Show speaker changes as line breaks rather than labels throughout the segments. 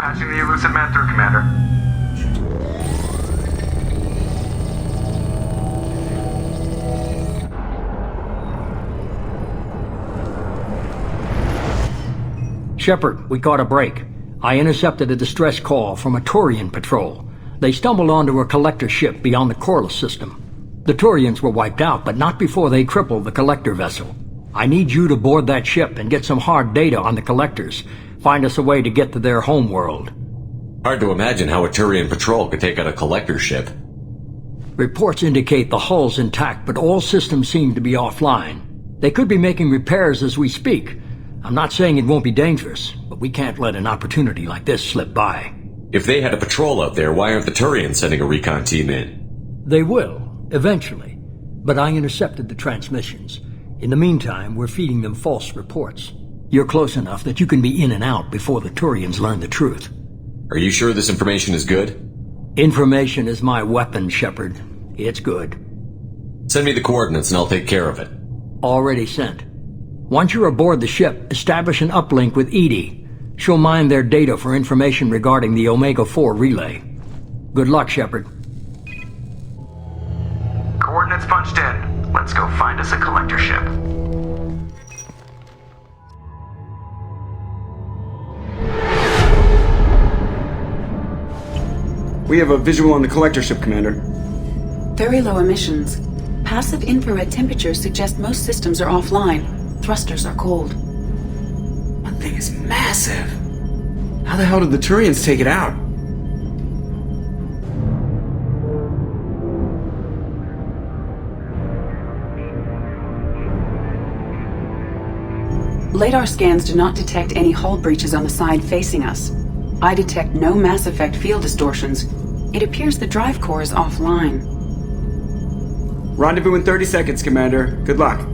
Patching the Illusive Man through, Commander.
Shepard, we caught a break. I intercepted a distress call from a Turian patrol. They stumbled onto a collector ship beyond the Corliss system. The Turians were wiped out, but not before they crippled the collector vessel. I need you to board that ship and get some hard data on the collectors. Find us a way to get to their homeworld.
Hard to imagine how a Turian patrol could take out a collector ship.
Reports indicate the hull's intact, but all systems seem to be offline. They could be making repairs as we speak. I'm not saying it won't be dangerous, but we can't let an opportunity like this slip by.
If they had a patrol out there, why aren't the Turians sending a recon team in?
They will, eventually. But I intercepted the transmissions. In the meantime, we're feeding them false reports. You're close enough that you can be in and out before the Turians learn the truth.
Are you sure this information is good?
Information is my weapon, Shepard. It's good.
Send me the coordinates and I'll take care of it.
Already sent. Once you're aboard the ship, establish an uplink with Edie. She'll mine their data for information regarding the Omega-4 relay. Good luck, Shepard.
Coordinates punched in. Let's go find us a collector ship.
We have a visual on the collector ship, Commander.
Very low emissions. Passive infrared temperatures suggest most systems are offline. Thrusters are cold.
That thing is massive. How the hell did the Turians take it out?
Radar scans do not detect any hull breaches on the side facing us. I detect no mass effect field distortions. It appears the drive core is offline.
Rendezvous in 30 seconds, Commander. Good luck.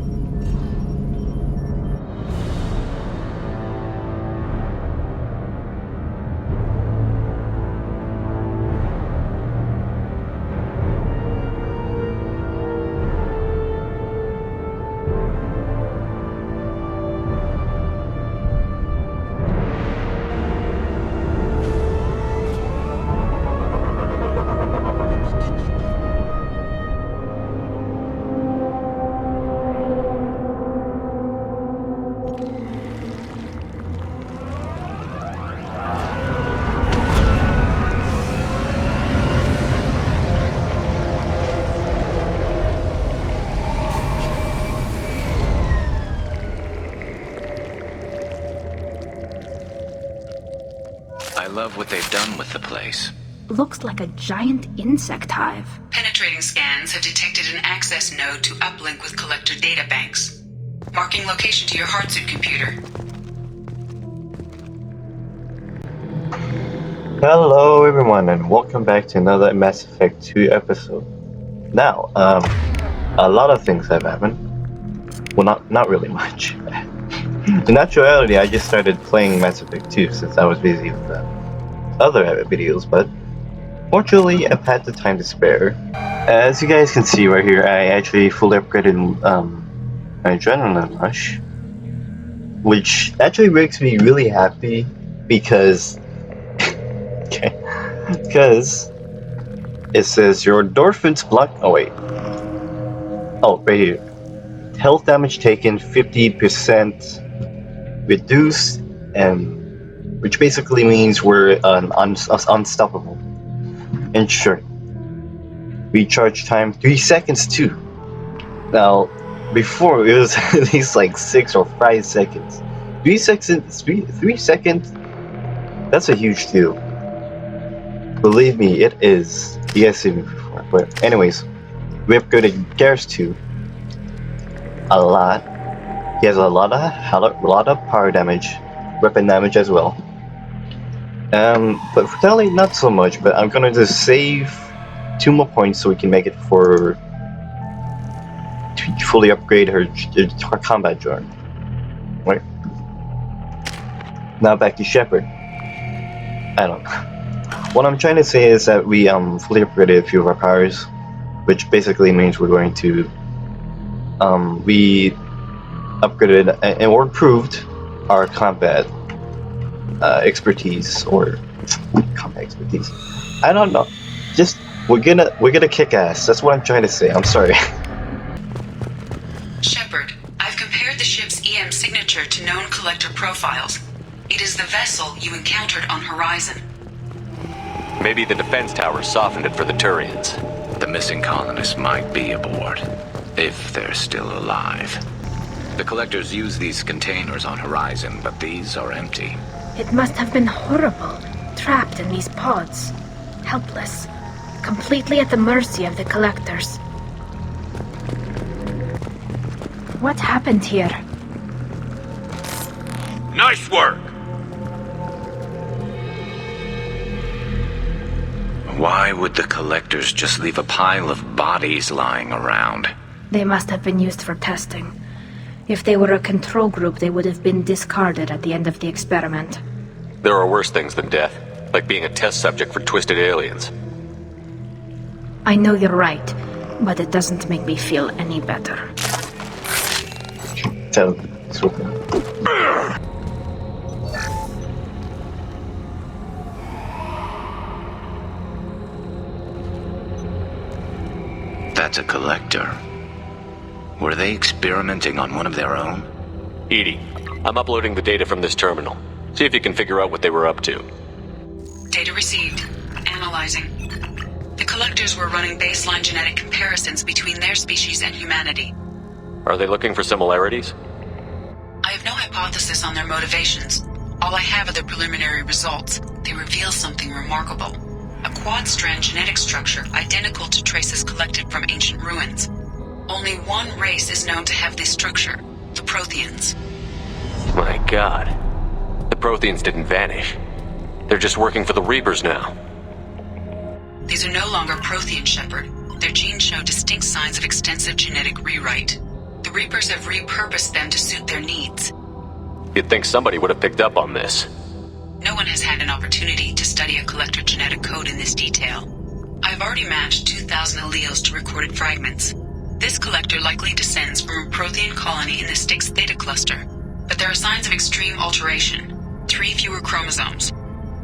I love what they've done with the place.
Looks like a giant insect hive.
Penetrating scans have detected an access node to uplink with collector databanks. Marking location to your hardsuit computer.
Hello everyone and welcome back to another Mass Effect 2 episode. Now, a lot of things have happened. Well, not really much. In actuality, I just started playing Mass Effect 2 since I was busy with other videos, but fortunately I've had the time to spare. As you guys can see right here, I actually fully upgraded my adrenaline rush, which actually makes me really happy because because it says your endorphins block. Oh wait. Oh, right here. Health damage taken 50% reduced, and which basically means we're unstoppable. And sure, recharge time 3 seconds too. Now, before it was at least like 6 or 5 seconds. 3 seconds. 3 seconds. That's a huge deal. Believe me, it is. You guys seen me before. But anyways, we upgraded Garrus too. A lot. He has a lot of power damage, weapon damage as well. But fatality not so much. But I'm gonna just save 2 more points so we can make it for to fully upgrade her combat drone. Right. Now back to Shepard. I don't know. What I'm trying to say is that we fully upgraded a few of our powers, which basically means we're going to we upgraded and or improved our combat expertise or combat expertise. I don't know. Just we're gonna kick ass. That's what I'm trying to say. I'm sorry.
Shepard, I've compared the ship's EM signature to known collector profiles. It is the vessel you encountered on Horizon.
Maybe the defense tower softened it for the Turians.
The missing colonists might be aboard, if they're still alive. The collectors use these containers on Horizon, but these are empty.
It must have been horrible, trapped in these pods. Helpless. Completely at the mercy of the collectors. What happened here?
Nice work!
Why would the collectors just leave a pile of bodies lying around?
They must have been used for testing. If they were a control group, they would have been discarded at the end of the experiment.
There are worse things than death, like being a test subject for twisted aliens.
I know you're right, but it doesn't make me feel any better.
That's a collector. Were they experimenting on one of their own?
Edie, I'm uploading the data from this terminal. See if you can figure out what they were up to.
Data received. Analyzing. The collectors were running baseline genetic comparisons between their species and humanity.
Are they looking for similarities?
I have no hypothesis on their motivations. All I have are the preliminary results. They reveal something remarkable. A quad-strand genetic structure identical to traces collected from ancient ruins. Only one race is known to have this structure, the Protheans.
My god. The Protheans didn't vanish. They're just working for the Reapers now.
These are no longer Prothean, Shepard. Their genes show distinct signs of extensive genetic rewrite. The Reapers have repurposed them to suit their needs.
You'd think somebody would have picked up on this.
No one has had an opportunity to study a collector genetic code in this detail. I've already matched 2,000 alleles to recorded fragments. This collector likely descends from a Prothean colony in the Styx Theta cluster, but there are signs of extreme alteration. 3 fewer chromosomes,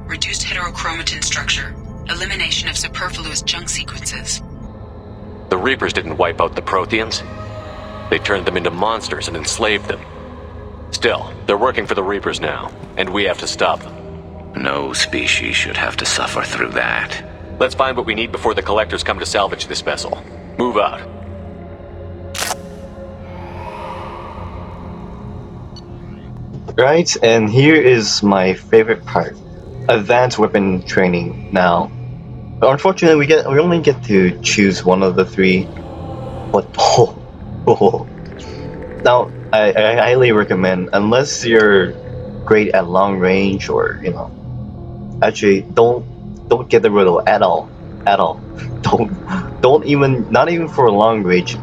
reduced heterochromatin structure, elimination of superfluous junk sequences.
The Reapers didn't wipe out the Protheans. They turned them into monsters and enslaved them. Still, they're working for the Reapers now, and we have to stop them.
No species should have to suffer through that.
Let's find what we need before the collectors come to salvage this vessel. Move out.
Right, and here is my favorite part. Advanced weapon training now. Unfortunately, we only get to choose one of the 3. But now I highly recommend, unless you're great at long range or actually don't get the riddle at all. Don't even, not even for long range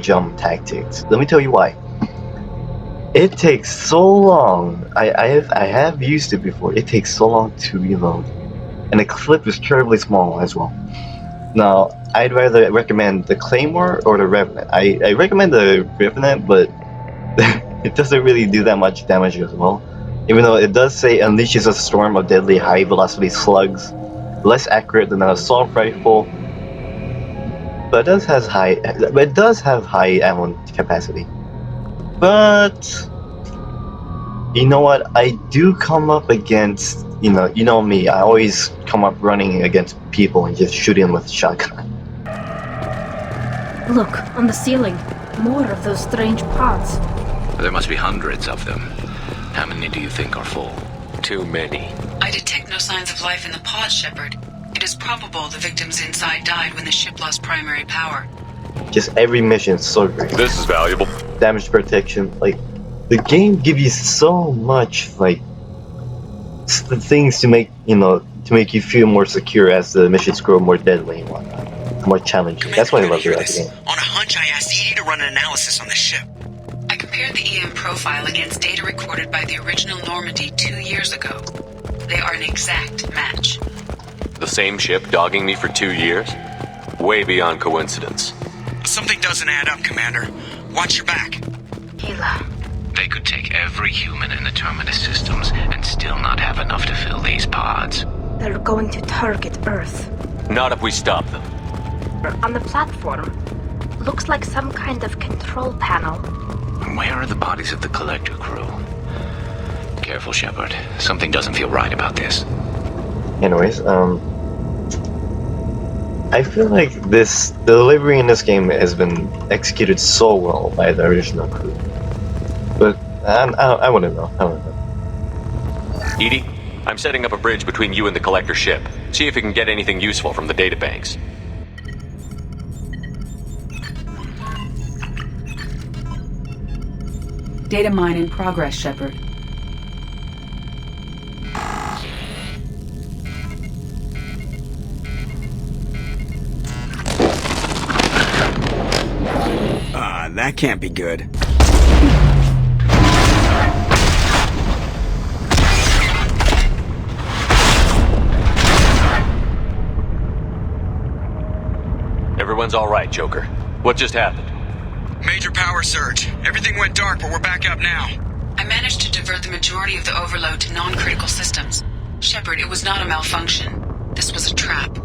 jump tactics. Let me tell you why. It takes so long. I have used it before. It takes so long to reload, and the clip is terribly small as well. Now, I'd rather recommend the Claymore or the Revenant. I recommend the Revenant, but it doesn't really do that much damage as well. Even though it does say unleashes a storm of deadly high-velocity slugs, less accurate than an assault rifle, but it does have high ammo capacity. But you know what? I do come up against, you know me. I always come up running against people and just shooting with shotgun.
Look, on the ceiling. More of those strange pods.
There must be hundreds of them. How many do you think are full?
Too many.
I detect no signs of life in the pod, Shepard. It is probable the victims inside died when the ship lost primary power.
Just every mission is so great.
This is valuable.
Damage protection, like the game gives you so much things to make you feel more secure as the missions grow more deadly and whatnot, more challenging.
Commander,
That's why I love
hear
the
this.
game.
On a hunch, I asked Edie to run an analysis on the ship.
I compared the EM profile against data recorded by the original Normandy 2 years ago. They are an exact match.
The same ship dogging me for 2 years? Way beyond coincidence.
Something doesn't add up, Commander. Watch your back.
Hila.
They could take every human in the Terminus systems and still not have enough to fill these pods.
They're going to target Earth.
Not if we stop them.
On the platform. Looks like some kind of control panel.
Where are the bodies of the Collector crew? Careful, Shepard. Something doesn't feel right about this.
Anyways, I feel like the delivery in this game has been executed so well by the original crew. But I wouldn't know. I don't know.
Edie, I'm setting up a bridge between you and the Collector ship. See if you can get anything useful from the databanks.
Data mine in progress, Shepard.
That can't be good.
Everyone's all right, Joker. What just happened?
Major power surge. Everything went dark, but we're back up now.
I managed to divert the majority of the overload to non-critical systems. Shepard, it was not a malfunction. This was a trap.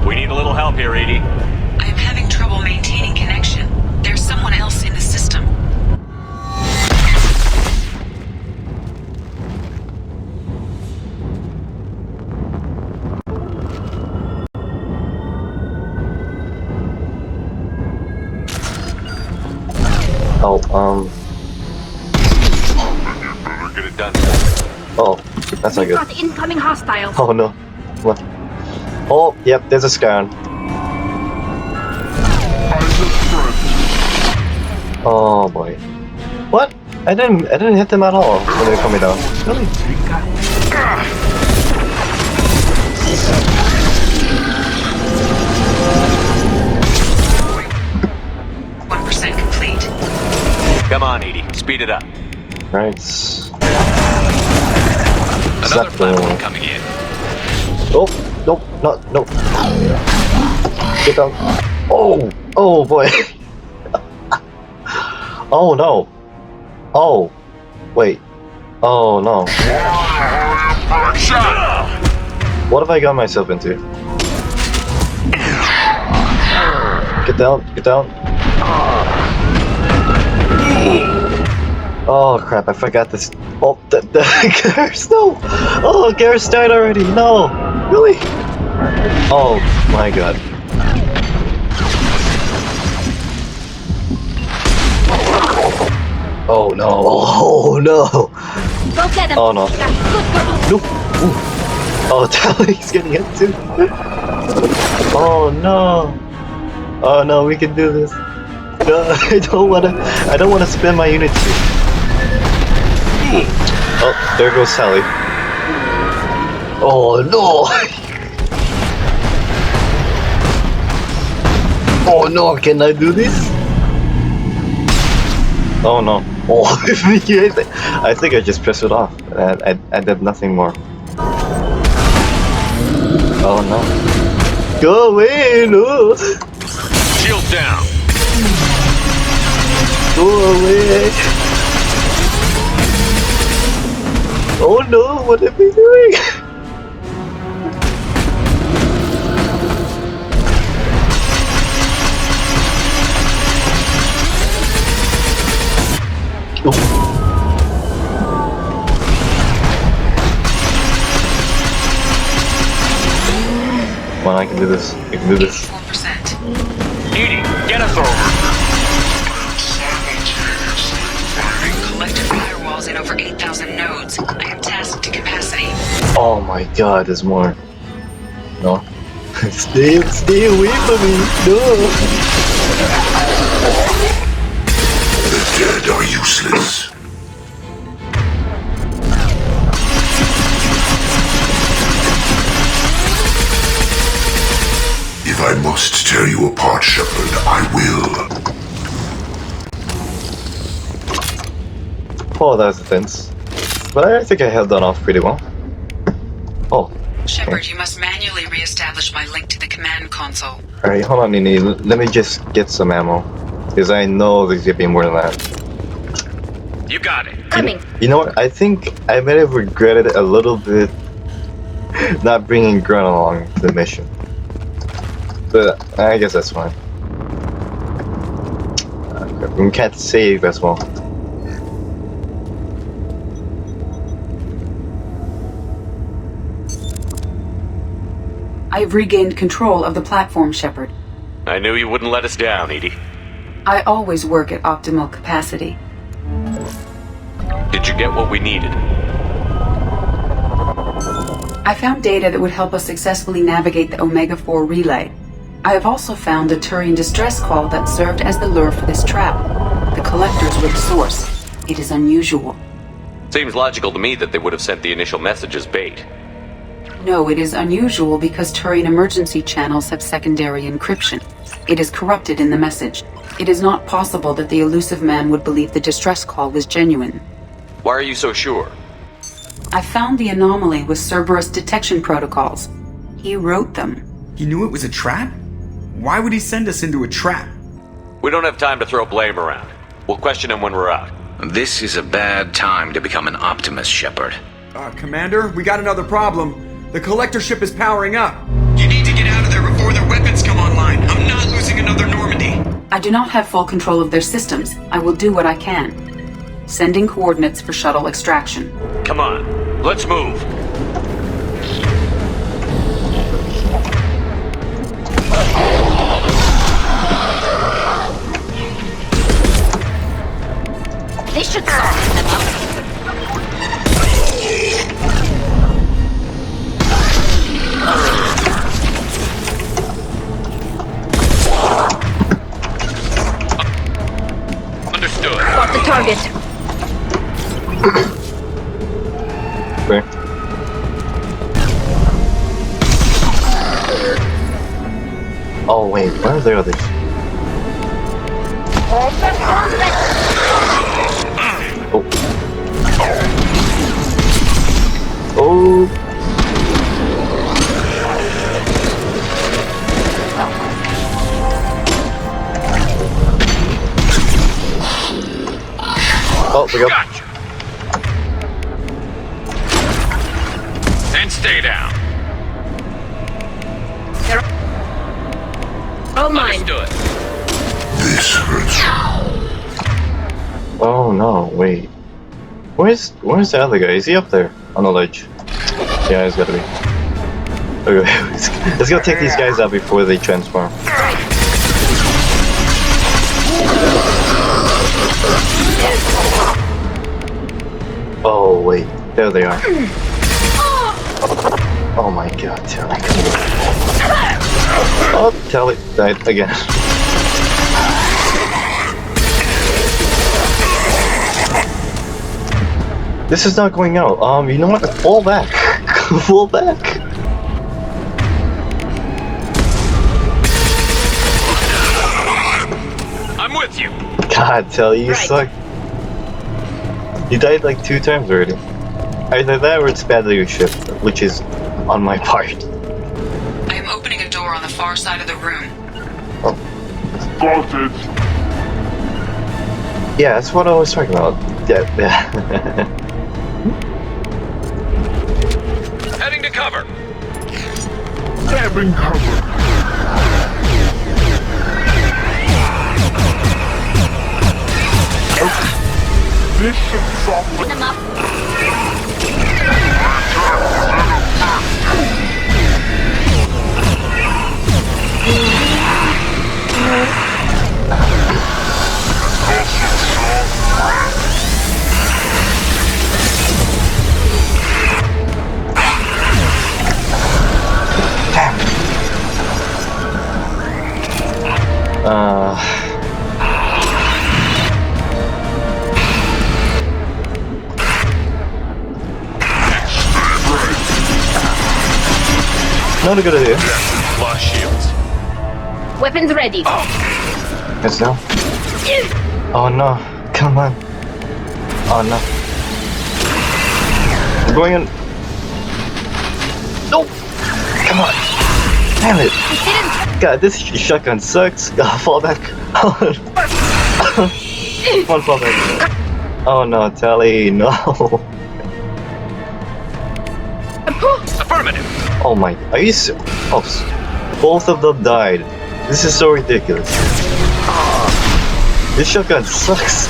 We need a little help here, Edie.
I am having trouble maintaining connection. There's someone else in the system.
We're good at done.
Oh, that's not
We've
good.
got incoming hostiles.
Oh no. What? Oh, yep, there's a scan. Oh boy. What? I didn't hit them at all when they were coming down. Really?
1% complete.
Come on, Edie. Speed it up.
Right.
Another platform coming in.
Oh, nope, not, nope. Get down. Oh, oh boy. Oh no. Oh, wait. Oh no. What have I got myself into? Get down, get down. Oh crap, I forgot this. Oh, the Garrus, no! Oh, Garrus died already, no! Really? Oh my god. Oh no, oh no!
Go get him.
Oh no. No! Ooh. Oh, Tally's getting hit too. Oh no! Oh no, we can do this. No, I don't wanna spend my units here. Oh, there goes Sally. Oh no! Oh no, can I do this? Oh no. Oh, I think I just pressed it off. I did nothing more. Oh no. Go away, no!
Shield down.
Go away! Oh no, what am I doing? Come on, I can do this. I can do this.
4%.
Edie, get us over.
Collector firewalls in over 8,000 nodes. I am tasked to capacity.
Oh my god, there's more. No. Stay away from me. No.
The dead are useless. If I must tear you apart, Shepard, I will.
Oh, that was intense. But I think I held that off pretty well.
Shepard, you must manually re-establish my link to the command console.
Alright, hold on, Nini. Let me just get some ammo. Because I know there's gonna be more than that.
You got it.
Coming.
You know what? I think I may have regretted a little bit not bringing Grunt along to the mission. But I guess that's fine. We can't save as well.
I've regained control of the platform, Shepard.
I knew you wouldn't let us down, Edie.
I always work at optimal capacity.
Did you get what we needed?
I found data that would help us successfully navigate the Omega-4 relay. I have also found a Turian distress call that served as the lure for this trap. The collectors were the source. It is unusual.
Seems logical to me that they would have sent the initial message as bait.
No, it is unusual because Turian emergency channels have secondary encryption. It is corrupted in the message. It is not possible that the Illusive Man would believe the distress call was genuine.
Why are you so sure?
I found the anomaly with Cerberus detection protocols. He wrote them.
He knew it was a trap? Why would he send us into a trap?
We don't have time to throw blame around. We'll question him when we're out.
This is a bad time to become an optimist, Shepard.
Commander, we got another problem. The collector ship is powering up.
You need to get out of there before their weapons come online. I'm not losing another Normandy.
I do not have full control of their systems. I will do what I can. Sending coordinates for shuttle extraction.
Come on, let's move.
This should soften them up.
Understood.
Got the target.
Where? Oh wait, where are the others?
Oh.
Oh. Oh, we go.
Gotcha. And stay down.
All mine.
Understood.
This hurts.
Oh no, wait. Where's the other guy? Is he up there on the ledge? Yeah, he's gotta be. Okay, let's go take these guys out before they transform. Oh wait, there they are. Oh my god, Telly. Oh, Telly died again. This is not going out. You know what? Fall back. Fall back.
I'm with you.
God, Telly, you suck. You died like 2 times already. Either that or it's bad leadership, which is on my part.
I am opening a door on the far side of the room.
Oh.
Spotted.
Yeah, that's what I was talking about. Yeah.
Heading to cover.
Grabbing cover. This should soften
them up.
Not a good idea.
Flush shields.
Weapons ready.
Yes, no. Oh no. Come on. Oh no. I'm going in. Nope. Damn it! God, this shotgun sucks. Fall back. Come on, fall back. Oh no, Tally, no.
Affirmative.
Oh my, are you so... Oh, both of them died. This is so ridiculous. This shotgun sucks.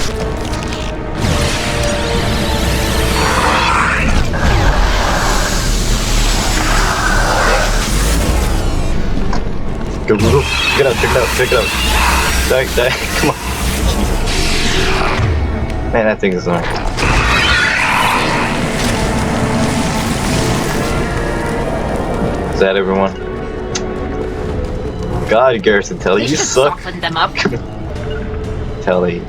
Go, go, go. Get out, check it out, check it out. Die, die, come on. Man, that thing is annoying. Is that everyone? God, Garrison, Telly, you suck.
Soften them up.
Telly.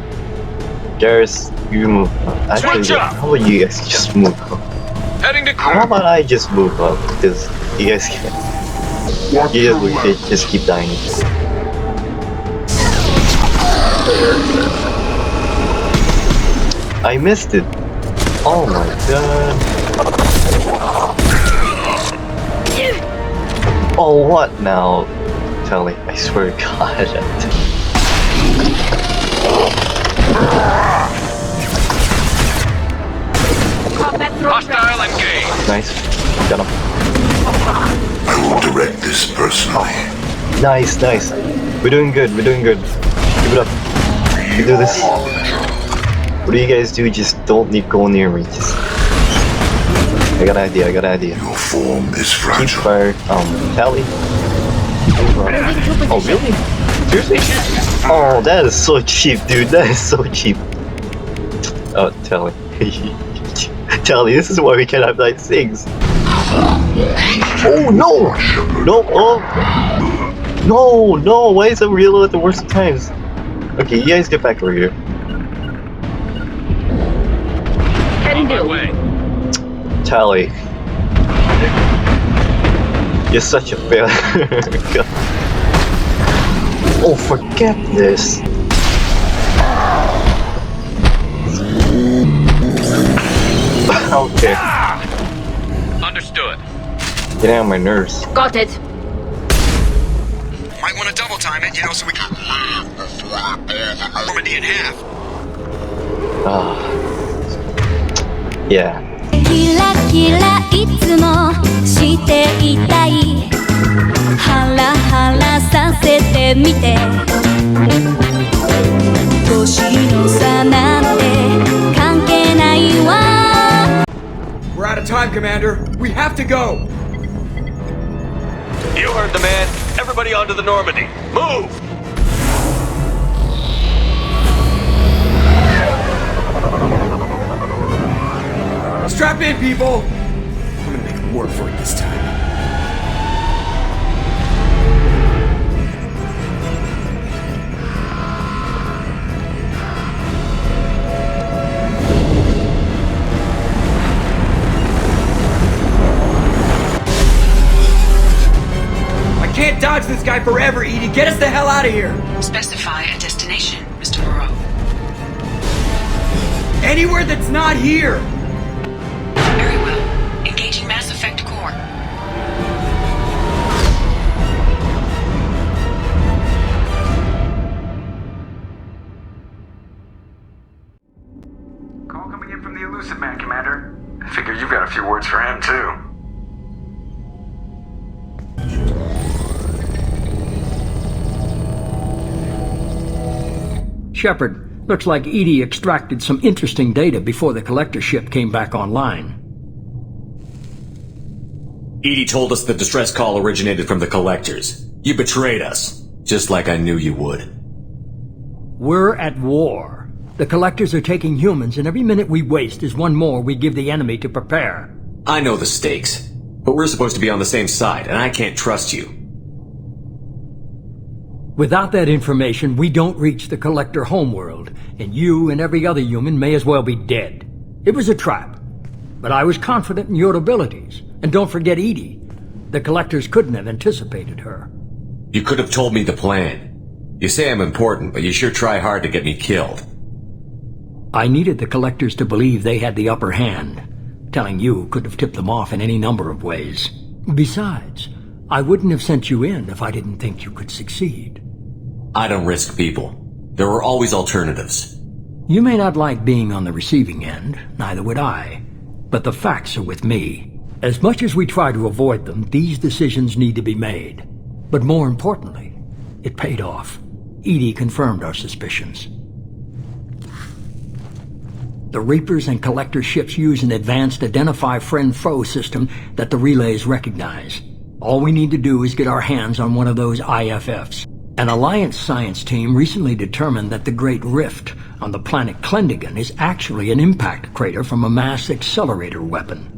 Garrus, you move up. Actually, how about you guys just move up?
Heading to
How about I just move up? Because you guys can't. You guys just keep dying. I missed it. Oh my god. Oh, what now? Telly, I swear to God.
hostile engaged.
Nice. Got him.
I will direct this personally.
Nice, nice. We're doing good, we're doing good. Keep it up. You do this. What do you guys do? Just don't go near me. Just... I got an idea, I got an idea.
Your form is fragile.
Keep fire, Tally. Oh, really? Seriously? Oh, that is so cheap, dude. That is so cheap. Oh, Tally. Tally, this is why we can't have nice things. Oh, no! No, oh! No, no, why is it real at the worst of times? Okay, you guys get back over here.
On my way.
Tally. You're such a failure. Oh, forget this. Okay.
Understood.
Get out of my nerves.
Got it.
Might want to double time it, so we can Normandy in half.
Yeah.
キラキラいつもしていたいハラハラさせてみて年の差なんて関係ないわ
We're out of time, Commander. We have to go.
You heard the man. Everybody onto the Normandy. Move!
Strap in, people. I'm gonna make them work for it this time. I can't dodge this guy forever, Edie. Get us the hell out of here.
Specify a destination, Mr. Moreau.
Anywhere that's not here.
Very well. Engaging Mass Effect Core.
Call coming in from the Illusive Man, Commander. I figure you've got a few words for him, too.
Shepard, looks like Edie extracted some interesting data before the collector ship came back online.
Edie told us the distress call originated from the collectors. You betrayed us, just like I knew you would.
We're at war. The collectors are taking humans, and every minute we waste is one more we give the enemy to prepare.
I know the stakes, but we're supposed to be on the same side, and I can't trust you.
Without that information, we don't reach the collector homeworld, and you and every other human may as well be dead. It was a trap, but I was confident in your abilities. And don't forget Edie. The collectors couldn't have anticipated her.
You could have told me the plan. You say I'm important, but you sure try hard to get me killed.
I needed the collectors to believe they had the upper hand. Telling you could have tipped them off in any number of ways. Besides, I wouldn't have sent you in if I didn't think you could succeed.
I don't risk people. There are always alternatives.
You may not like being on the receiving end, neither would I. But the facts are with me. As much as we try to avoid them, these decisions need to be made. But more importantly, it paid off. Edie confirmed our suspicions. The Reapers and Collector ships use an advanced Identify Friend-Foe system that the relays recognize. All we need to do is get our hands on one of those IFFs. An Alliance science team recently determined that the Great Rift on the planet Klendigan is actually an impact crater from a mass accelerator weapon.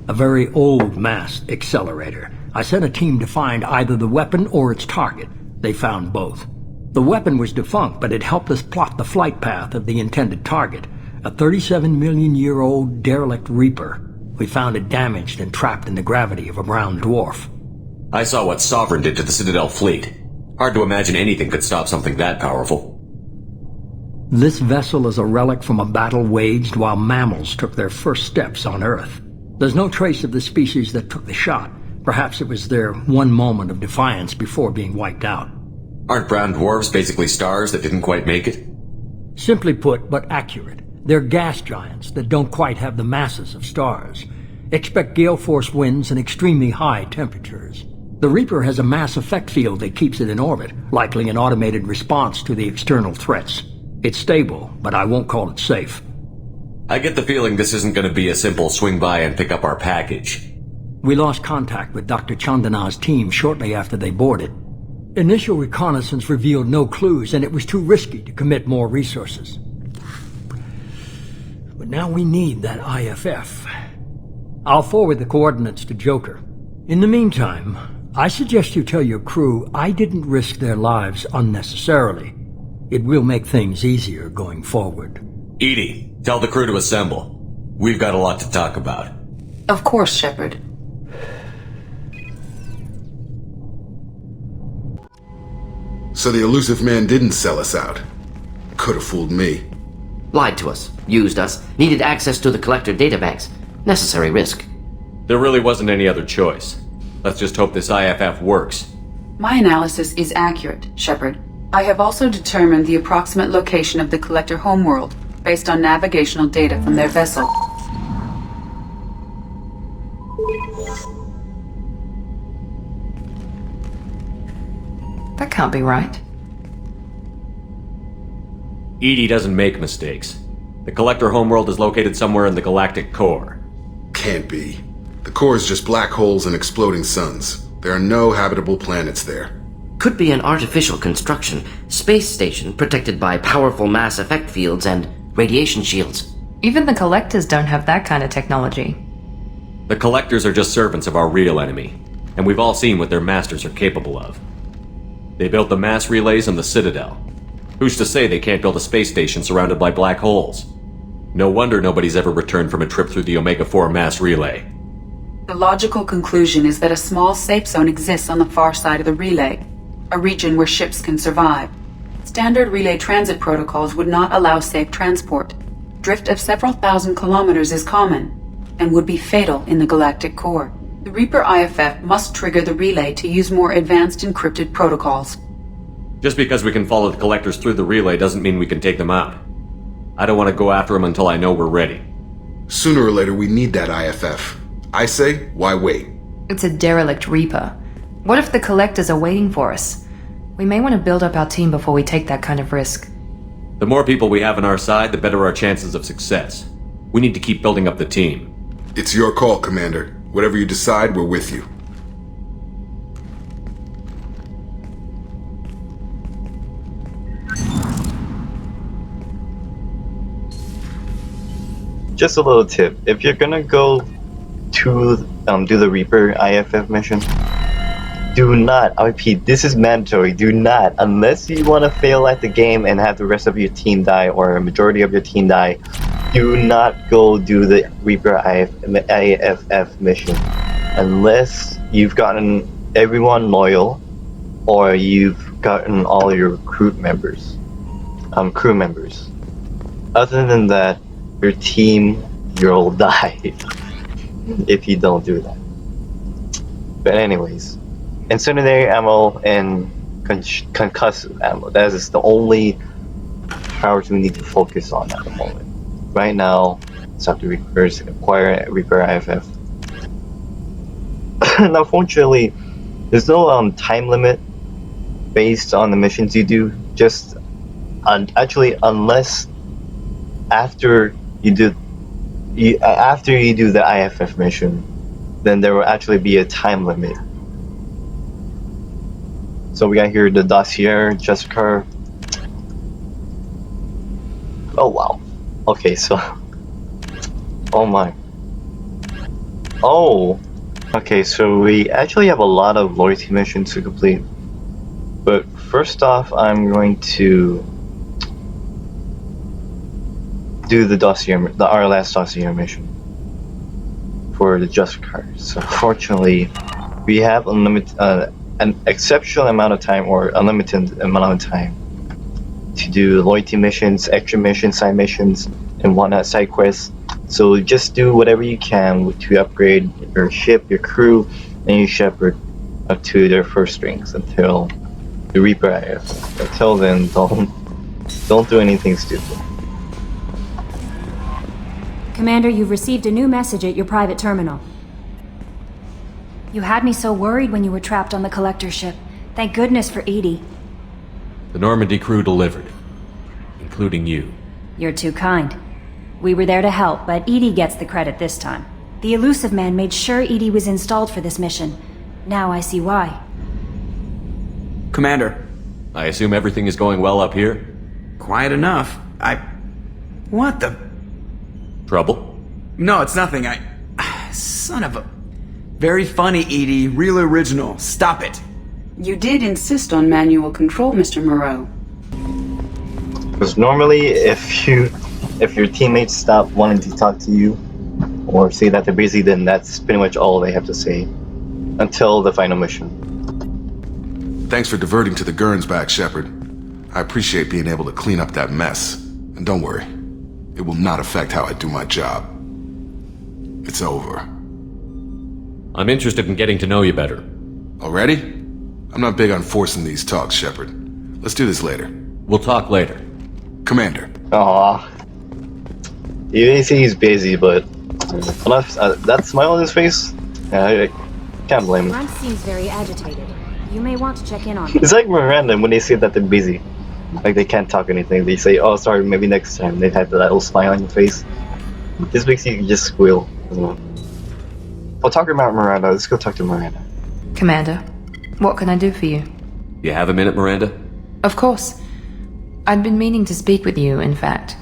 A very old mass accelerator. I sent a team to find either the weapon or its target. They found both. The weapon was defunct, but it helped us plot the flight path of the intended target, a 37-million-year-old derelict Reaper. We found it damaged and trapped in the gravity of a brown dwarf.
I saw what Sovereign did to the Citadel fleet. Hard to imagine anything could stop something that powerful.
This vessel is a relic from a battle waged while mammals took their first steps on Earth. There's no trace of the species that took the shot. Perhaps it was their one moment of defiance before being wiped out.
Aren't brown dwarves basically stars that didn't quite make it?
Simply put, but accurate. They're gas giants that don't quite have the masses of stars. Expect gale force winds and extremely high temperatures. The Reaper has a mass effect field that keeps it in orbit, likely an automated response to the external threats. It's stable, but I won't call it safe.
I get the feeling this isn't going to be a simple swing by and pick up our package.
We lost contact with Dr. Chandana's team shortly after they boarded. Initial reconnaissance revealed no clues, and it was too risky to commit more resources. But now we need that IFF. I'll forward the coordinates to Joker. In the meantime, I suggest you tell your crew I didn't risk their lives unnecessarily. It will make things easier going forward.
Edie, tell the crew to assemble. We've got a lot to talk about.
Of course, Shepard.
So the Illusive Man didn't sell us out. Could have fooled me.
Lied to us, used us, needed access to the Collector databanks. Necessary risk.
There really wasn't any other choice. Let's just hope this IFF works.
My analysis is accurate, Shepard. I have also determined the approximate location of the Collector homeworld, based on navigational data from their vessel. That can't be right.
Edie doesn't make mistakes. The Collector homeworld is located somewhere in the galactic core.
Can't be. The core is just black holes and exploding suns. There are no habitable planets there.
Could be an artificial construction, space station protected by powerful mass effect fields and radiation shields.
Even the Collectors don't have that kind of technology.
The Collectors are just servants of our real enemy, and we've all seen what their masters are capable of. They built the mass relays on the Citadel. Who's to say they can't build a space station surrounded by black holes? No wonder nobody's ever returned from a trip through the Omega-4 mass relay.
The logical conclusion is that a small safe zone exists on the far side of the relay, a region where ships can survive. Standard relay transit protocols would not allow safe transport. Drift of several thousand kilometers is common, and would be fatal in the galactic core. The Reaper IFF must trigger the relay to use more advanced encrypted protocols.
Just because we can follow the Collectors through the relay doesn't mean we can take them out. I don't want to go after them until I know we're ready.
Sooner or later we need that IFF. I say, why wait?
It's a derelict Reaper. What if the Collectors are waiting for us? We may want to build up our team before we take that kind of risk.
The more people we have on our side, the better our chances of success. We need to keep building up the team.
It's your call, Commander. Whatever you decide, we're with you.
Just a little tip. If you're gonna go to do the Reaper IFF mission, do not, I repeat, this is mandatory, do not, unless you want to fail at the game and have the rest of your team die or a majority of your team die, do not go do the Reaper IFF mission unless you've gotten everyone loyal or you've gotten all your crew members. Other than that, your team, you'll die. if you don't do that. But anyways, incendiary ammo and concussive ammo. That is the only powers we need to focus on at the moment. Right now, it's have to acquire Reaper IFF. And unfortunately, there's no time limit based on the missions you do. Just actually, unless after you do the IFF mission, then there will actually be a time limit. So we got here the dossier, Jessica. Oh wow. Okay, so oh my. Oh. Okay, so we actually have a lot of loyalty missions to complete. But first off, I'm going to do the dossier, our last dossier mission for the just cars. So fortunately, we have an exceptional amount of time, or unlimited amount of time, to do loyalty missions, extra missions, side missions, and whatnot, side quests. So just do whatever you can to upgrade your ship, your crew, and your Shepard up to their first strings until the Reaper IF. Until then, don't do anything stupid.
Commander, you've received a new message at your private terminal. You had me so worried when you were trapped on the collector ship. Thank goodness for Edie.
The Normandy crew delivered, including you.
You're too kind. We were there to help, but Edie gets the credit this time. The Illusive Man made sure Edie was installed for this mission. Now I see why.
Commander.
I assume everything is going well up here?
Quiet enough. What the...
Trouble?
No, it's nothing. Son of a... Very funny, Edie. Real original. Stop it.
You did insist on manual control, Mr. Moreau.
Because normally, if your teammates stop wanting to talk to you, or say that they're busy, then that's pretty much all they have to say. Until the final mission.
Thanks for diverting to the Gurns back, Shepard. I appreciate being able to clean up that mess. And don't worry, it will not affect how I do my job. It's over.
I'm interested in getting to know you better.
Already? I'm not big on forcing these talks, Shepard. Let's do this later.
We'll talk later.
Commander.
Aww. You may say he's busy, but that smile on his face, I can't blame him.
Grunt seems very agitated. You may want to check in on him.
It's like Miranda when they say that they're busy. Like they can't talk anything. They say, oh sorry, maybe next time. They have that little smile on your face. This makes you just squeal. We'll talk about Miranda. Let's go talk to Miranda.
Commander, what can I do for you?
You have a minute, Miranda?
Of course. I'd been meaning to speak with you, in fact.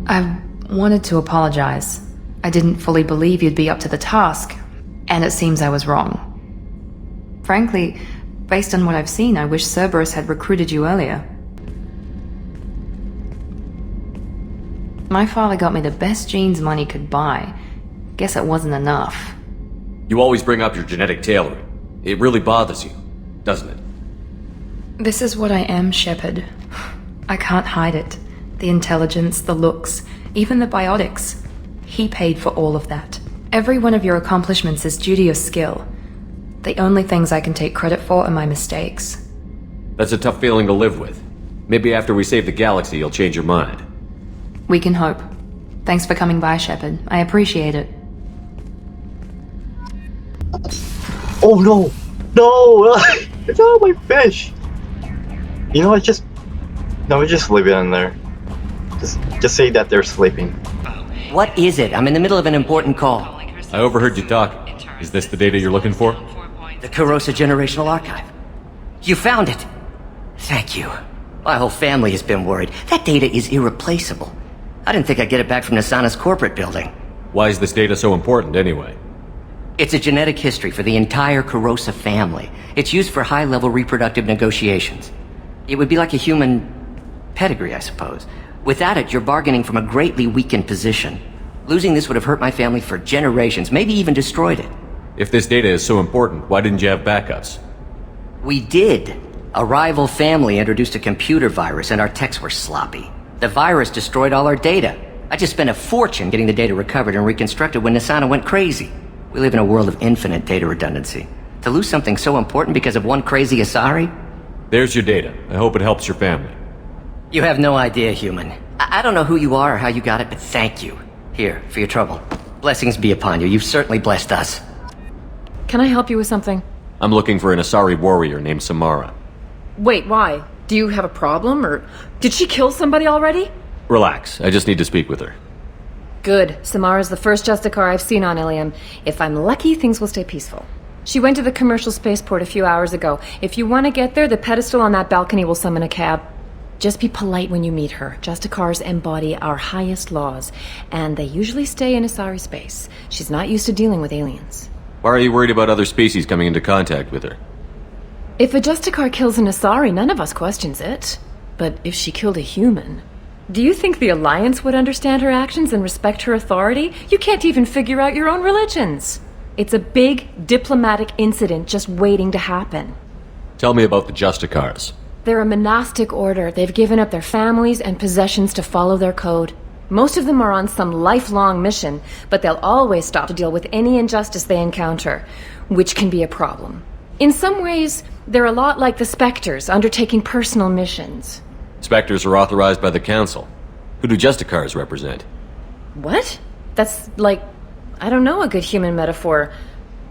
I wanted to apologize. I didn't fully believe you'd be up to the task, and it seems I was wrong. Frankly, based on what I've seen, I wish Cerberus had recruited you earlier. My father got me the best genes money could buy. Guess it wasn't enough.
You always bring up your genetic tailoring. It really bothers you, doesn't it?
This is what I am, Shepard. I can't hide it. The intelligence, the looks, even the biotics. He paid for all of that. Every one of your accomplishments is due to your skill. The only things I can take credit for are my mistakes.
That's a tough feeling to live with. Maybe after we save the galaxy, you'll change your mind.
We can hope. Thanks for coming by, Shepard. I appreciate it.
Oh no! No! It's out of my fish! You know what, just leave it in there. Just say that they're sleeping.
What is it? I'm in the middle of an important call.
I overheard you talking. Is this the data you're looking for?
The Corrosa Generational Archive. You found it! Thank you. My whole family has been worried. That data is irreplaceable. I didn't think I'd get it back from Nasana's corporate building.
Why is this data so important, anyway?
It's a genetic history for the entire Corrosa family. It's used for high-level reproductive negotiations. It would be like a human pedigree, I suppose. Without it, you're bargaining from a greatly weakened position. Losing this would have hurt my family for generations, maybe even destroyed it.
If this data is so important, why didn't you have backups?
We did. A rival family introduced a computer virus and our techs were sloppy. The virus destroyed all our data. I just spent a fortune getting the data recovered and reconstructed when Nisana went crazy. We live in a world of infinite data redundancy. To lose something so important because of one crazy Asari?
There's your data. I hope it helps your family.
You have no idea, human. I don't know who you are or how you got it, but thank you. Here, for your trouble. Blessings be upon you. You've certainly blessed us.
Can I help you with something?
I'm looking for an Asari warrior named Samara.
Wait, why? Do you have a problem, or did she kill somebody already?
Relax, I just need to speak with her.
Good. Samara's the first Justicar I've seen on Ilium. If I'm lucky, things will stay peaceful. She went to the commercial spaceport a few hours ago. If you want to get there, the pedestal on that balcony will summon a cab. Just be polite when you meet her. Justicars embody our highest laws, and they usually stay in Asari space. She's not used to dealing with aliens.
Why are you worried about other species coming into contact with her?
If a Justicar kills an Asari, none of us questions it. But if she killed a human... Do you think the Alliance would understand her actions and respect her authority? You can't even figure out your own religions. It's a big diplomatic incident just waiting to happen.
Tell me about the Justicars.
They're a monastic order. They've given up their families and possessions to follow their code. Most of them are on some lifelong mission, but they'll always stop to deal with any injustice they encounter, which can be a problem. In some ways, they're a lot like the Spectres, undertaking personal missions.
Spectres are authorized by the Council. Who do Justicars represent?
What? That's like, I don't know, a good human metaphor.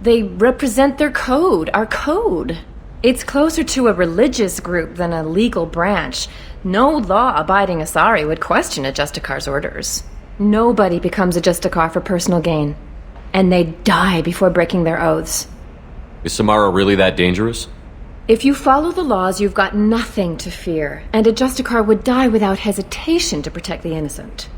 They represent their code, our code. It's closer to a religious group than a legal branch. No law-abiding Asari would question a Justicar's orders. Nobody becomes a Justicar for personal gain. And they die before breaking their oaths.
Is Samara really that dangerous?
If you follow the laws, you've got nothing to fear, and a Justicar would die without hesitation to protect the innocent.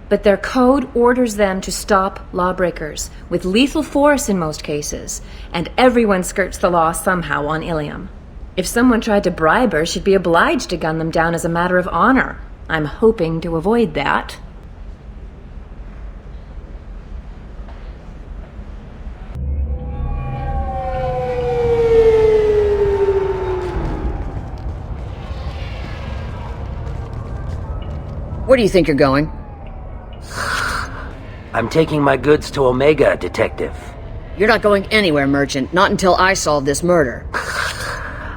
But their code orders them to stop lawbreakers, with lethal force in most cases, and everyone skirts the law somehow on Ilium. If someone tried to bribe her, she'd be obliged to gun them down as a matter of honor. I'm hoping to avoid that.
Where do you think you're going? I'm taking my goods to Omega, Detective. You're not going anywhere, Merchant. Not until I solve this murder.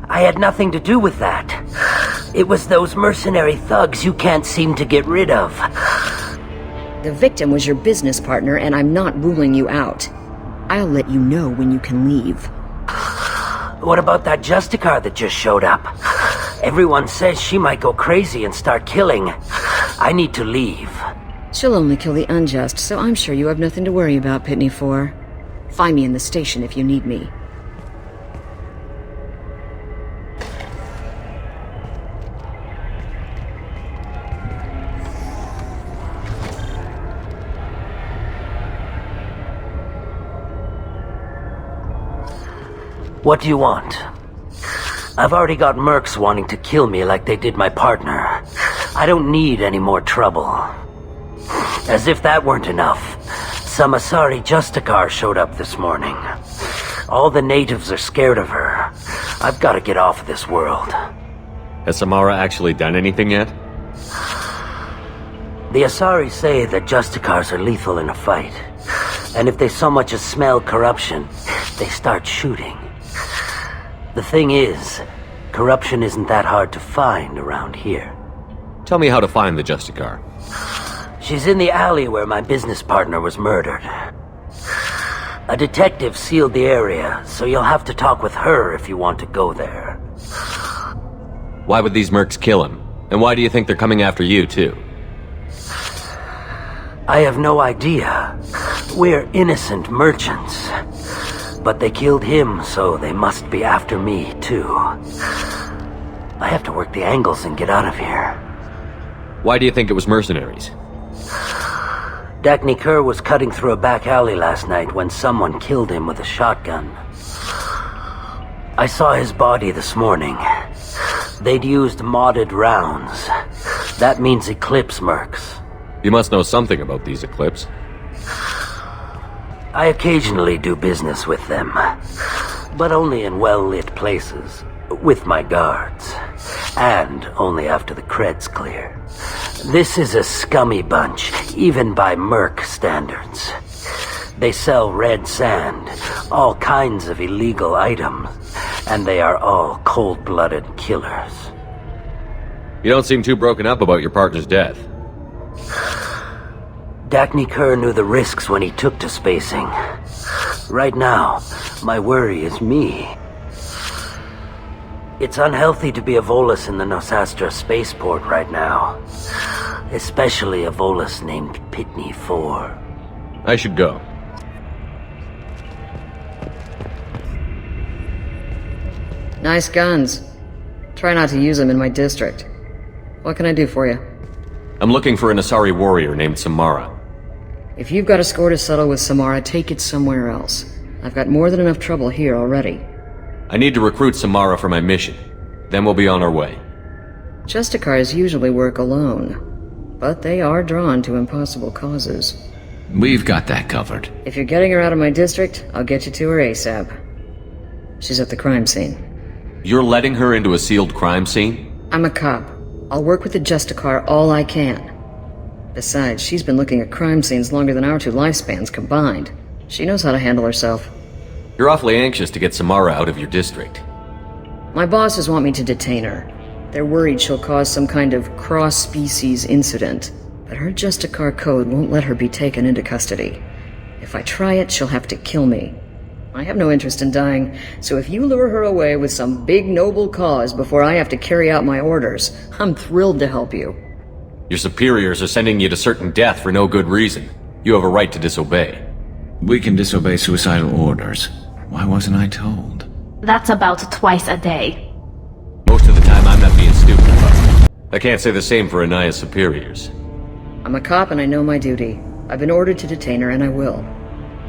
I had nothing to do with that. It was those mercenary thugs you can't seem to get rid of. The victim was your business partner, and I'm not ruling you out. I'll let you know when you can leave. What about that Justicar that just showed up? Everyone says she might go crazy and start killing. I need to leave. She'll only kill the unjust, so I'm sure you have nothing to worry about, Pitney 4. Find me in the station if you need me. What do you want? I've already got mercs wanting to kill me like they did my partner. I don't need any more trouble. As if that weren't enough, some Asari Justicar showed up this morning. All the natives are scared of her. I've got to get off of this world.
Has Samara actually done anything yet?
The Asari say that Justicars are lethal in a fight. And if they so much as smell corruption, they start shooting. The thing is, corruption isn't that hard to find around here.
Tell me how to find the Justicar.
She's in the alley where my business partner was murdered. A detective sealed the area, so you'll have to talk with her if you want to go there.
Why would these mercs kill him? And why do you think they're coming after you, too?
I have no idea. We're innocent merchants. But they killed him, so they must be after me, too. I have to work the angles and get out of here.
Why do you think it was mercenaries?
Dagny Kerr was cutting through a back alley last night when someone killed him with a shotgun. I saw his body this morning. They'd used modded rounds. That means Eclipse mercs.
You must know something about these Eclipse.
I occasionally do business with them, but only in well-lit places, with my guards, and only after the creds clear. This is a scummy bunch, even by Merc standards. They sell red sand, all kinds of illegal items, and they are all cold-blooded killers.
You don't seem too broken up about your partner's death.
Dacne Kerr knew the risks when he took to spacing. Right now, my worry is me. It's unhealthy to be a Volus in the Nosastra spaceport right now. Especially a Volus named Pitney 4.
I should go.
Nice guns. Try not to use them in my district. What can I do for you?
I'm looking for an Asari warrior named Samara.
If you've got a score to settle with Samara, take it somewhere else. I've got more than enough trouble here already.
I need to recruit Samara for my mission. Then we'll be on our way.
Justicars usually work alone, but they are drawn to impossible causes.
We've got that covered.
If you're getting her out of my district, I'll get you to her ASAP. She's at the crime scene.
You're letting her into a sealed crime scene?
I'm a cop. I'll work with the Justicar all I can. Besides, she's been looking at crime scenes longer than our two lifespans combined. She knows how to handle herself.
You're awfully anxious to get Samara out of your district.
My bosses want me to detain her. They're worried she'll cause some kind of cross-species incident, but her Justicar code won't let her be taken into custody. If I try it, she'll have to kill me. I have no interest in dying, so if you lure her away with some big noble cause before I have to carry out my orders, I'm thrilled to help you.
Your superiors are sending you to certain death for no good reason. You have a right to disobey.
We can disobey suicidal orders. Why wasn't I told?
That's about twice a day.
Most of the time I'm not being stupid about it. I can't say the same for Anaya's superiors.
I'm a cop and I know my duty. I've been ordered to detain her and I will.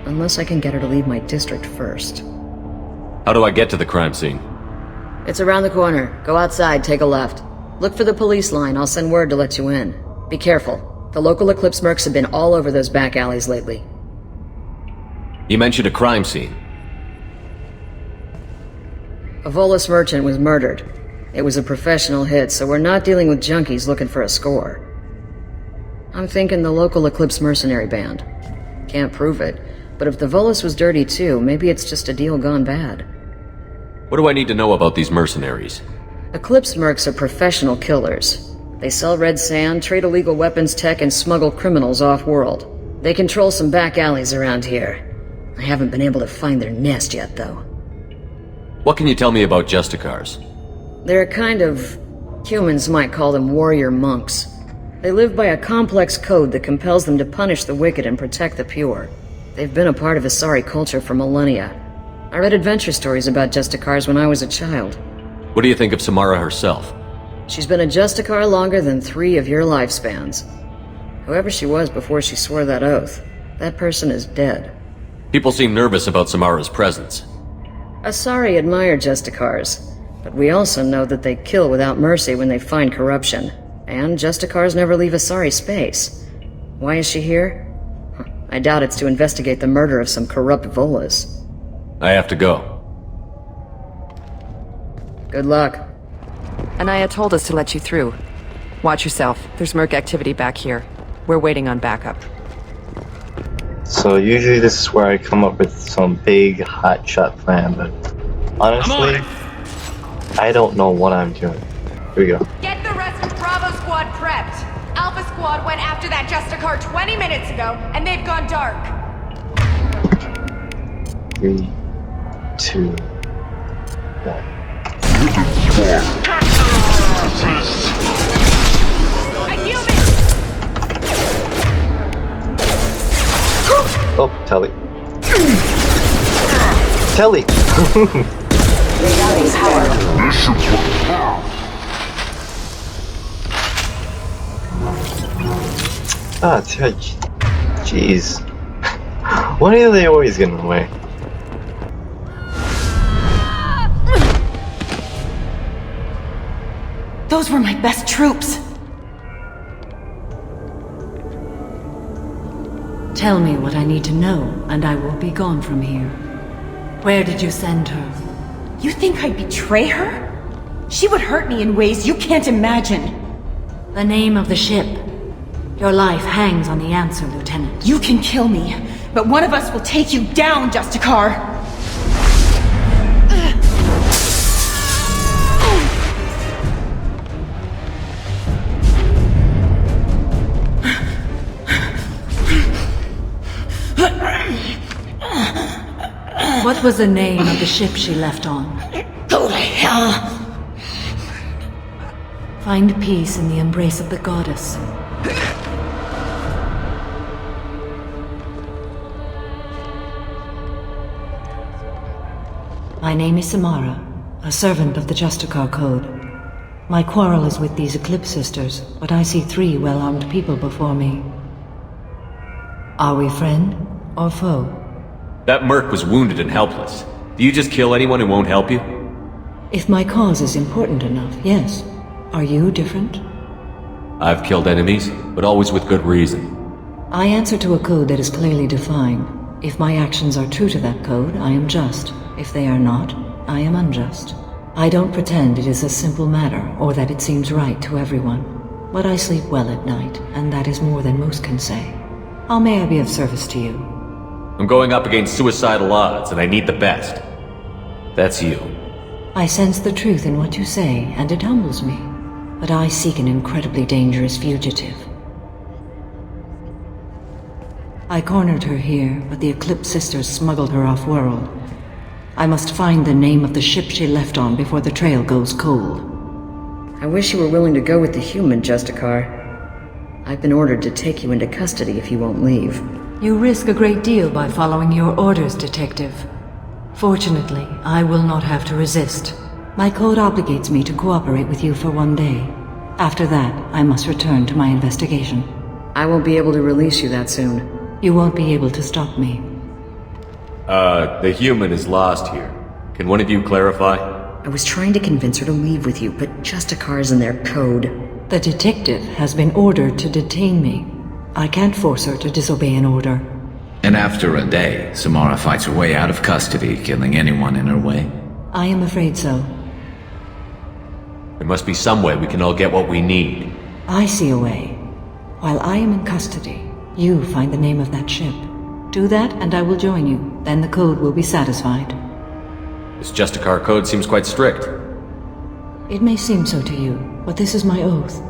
Unless I can get her to leave my district first.
How do I get to the crime scene?
It's around the corner. Go outside, take a left. Look for the police line, I'll send word to let you in. Be careful. The local Eclipse mercs have been all over those back alleys lately.
You mentioned a crime scene.
A Volus merchant was murdered. It was a professional hit, so we're not dealing with junkies looking for a score. I'm thinking the local Eclipse mercenary band. Can't prove it, but if the Volus was dirty too, maybe it's just a deal gone bad.
What do I need to know about these mercenaries?
Eclipse mercs are professional killers. They sell red sand, trade illegal weapons tech, and smuggle criminals off-world. They control some back alleys around here. I haven't been able to find their nest yet, though.
What can you tell me about Justicars?
They're a kind of... humans might call them warrior monks. They live by a complex code that compels them to punish the wicked and protect the pure. They've been a part of Asari culture for millennia. I read adventure stories about Justicars when I was a child.
What do you think of Samara herself?
She's been a Justicar longer than 3 of your lifespans. Whoever she was before she swore that oath, that person is dead.
People seem nervous about Samara's presence.
Asari admire Justicars, but we also know that they kill without mercy when they find corruption. And Justicars never leave Asari space. Why is she here? I doubt it's to investigate the murder of some corrupt Volus.
I have to go.
Good luck.
Anaya told us to let you through. Watch yourself. There's merc activity back here. We're waiting on backup.
So usually this is where I come up with some big hotshot plan, but honestly, I don't know what I'm doing. Here we go.
Get the rest of Bravo Squad prepped. Alpha Squad went after that Justicar 20 minutes ago, and they've gone dark.
3, 2, 1. Oh, Telly. Telly! Ah, jeez. Why are they always getting away?
Those were my best troops.
Tell me what I need to know, and I will be gone from here. Where did you send her?
You think I'd betray her? She would hurt me in ways you can't imagine.
The name of the ship. Your life hangs on the answer, Lieutenant.
You can kill me, but one of us will take you down, Justicar!
What was the name of the ship she left on?
Go to hell!
Find peace in the embrace of the goddess. My name is Samara, a servant of the Justicar Code. My quarrel is with these Eclipse Sisters, but I see 3 well-armed people before me. Are we friend or foe?
That merc was wounded and helpless. Do you just kill anyone who won't help you?
If my cause is important enough, yes. Are you different?
I've killed enemies, but always with good reason.
I answer to a code that is clearly defined. If my actions are true to that code, I am just. If they are not, I am unjust. I don't pretend it is a simple matter, or that it seems right to everyone. But I sleep well at night, and that is more than most can say. How may I be of service to you?
I'm going up against suicidal odds, and I need the best. That's you.
I sense the truth in what you say, and it humbles me. But I seek an incredibly dangerous fugitive. I cornered her here, but the Eclipse Sisters smuggled her off-world. I must find the name of the ship she left on before the trail goes cold.
I wish you were willing to go with the human, Justicar. I've been ordered to take you into custody if you won't leave.
You risk a great deal by following your orders, Detective. Fortunately, I will not have to resist. My code obligates me to cooperate with you for 1 day. After that, I must return to my investigation.
I won't be able to release you that soon.
You won't be able to stop me.
The human is lost here. Can one of you clarify?
I was trying to convince her to leave with you, but Justicar's in their code.
The detective has been ordered to detain me. I can't force her to disobey an order.
And after a day, Samara fights her way out of custody, killing anyone in her way?
I am afraid so.
There must be some way we can all get what we need.
I see a way. While I am in custody, you find the name of that ship. Do that, and I will join you. Then the code will be satisfied.
This Justicar code seems quite strict.
It may seem so to you, but this is my oath.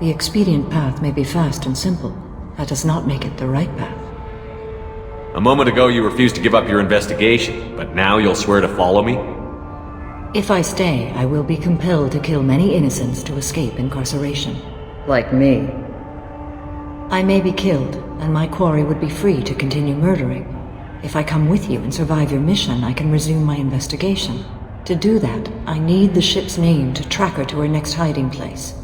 The expedient path may be fast and simple. That does not make it the right path.
A moment ago you refused to give up your investigation, but now you'll swear to follow me?
If I stay, I will be compelled to kill many innocents to escape incarceration.
Like me.
I may be killed, and my quarry would be free to continue murdering. If I come with you and survive your mission, I can resume my investigation. To do that, I need the ship's name to track her to her next hiding place.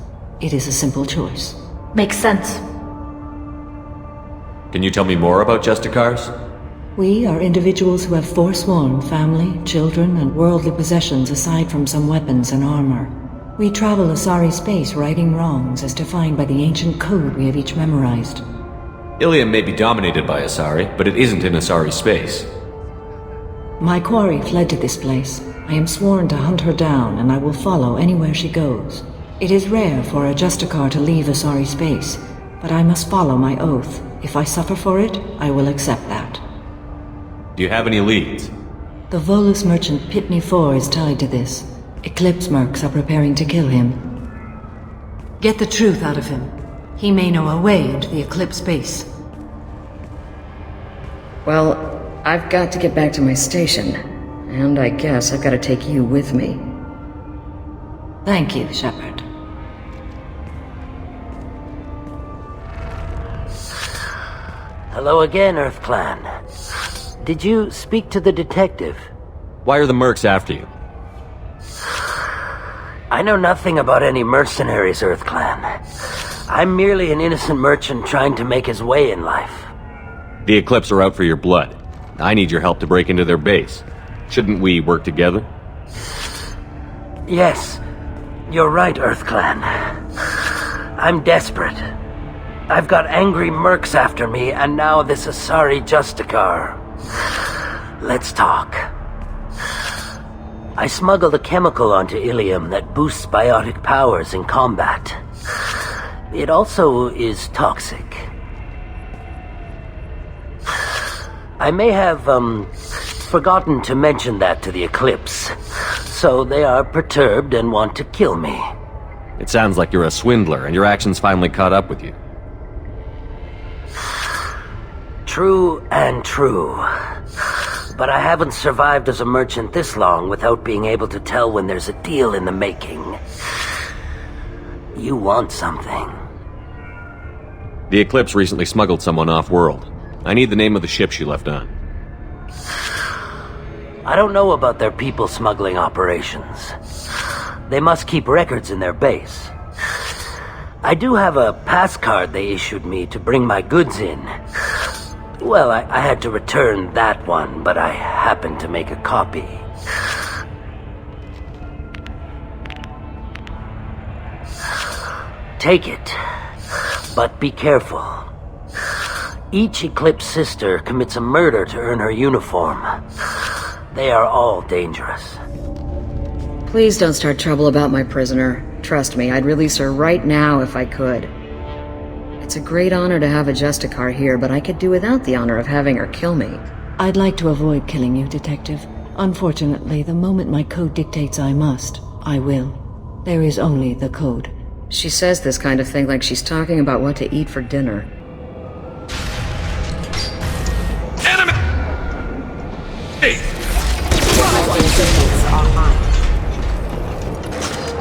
It is a simple choice.
Makes sense.
Can you tell me more about Justicars?
We are individuals who have forsworn family, children, and worldly possessions aside from some weapons and armor. We travel Asari space righting wrongs as defined by the ancient code we have each memorized.
Ilium may be dominated by Asari, but it isn't in Asari space.
My quarry fled to this place. I am sworn to hunt her down, and I will follow anywhere she goes. It is rare for a Justicar to leave Asari space, but I must follow my oath. If I suffer for it, I will accept that.
Do you have any leads?
The Volus merchant Pitney 4 is tied to this. Eclipse mercs are preparing to kill him. Get the truth out of him. He may know a way into the Eclipse base.
Well, I've got to get back to my station. And I guess I've got to take you with me.
Thank you, Shepard.
Hello again, Earth Clan. Did you speak to the detective?
Why are the mercs after you?
I know nothing about any mercenaries, Earth Clan. I'm merely an innocent merchant trying to make his way in life.
The Eclipse are out for your blood. I need your help to break into their base. Shouldn't we work together?
Yes, you're right, Earth Clan. I'm desperate. I've got angry mercs after me, and now this Asari Justicar. Let's talk. I smuggled a chemical onto Ilium that boosts biotic powers in combat. It also is toxic. I may have, forgotten to mention that to the Eclipse, so they are perturbed and want to kill me.
It sounds like you're a swindler, and your actions finally caught up with you.
True and true. But I haven't survived as a merchant this long without being able to tell when there's a deal in the making. You want something.
The Eclipse recently smuggled someone off-world. I need the name of the ship she left on.
I don't know about their people smuggling operations. They must keep records in their base. I do have a pass card they issued me to bring my goods in. Well, I had to return that one, but I happened to make a copy. Take it, but be careful. Each Eclipse sister commits a murder to earn her uniform. They are all dangerous.
Please don't start trouble about my prisoner. Trust me, I'd release her right now if I could. It's a great honor to have a Justicar here, but I could do without the honor of having her kill me.
I'd like to avoid killing you, Detective. Unfortunately, the moment my code dictates I must, I will. There is only the code.
She says this kind of thing like she's talking about what to eat for dinner.
Enemy! Hey!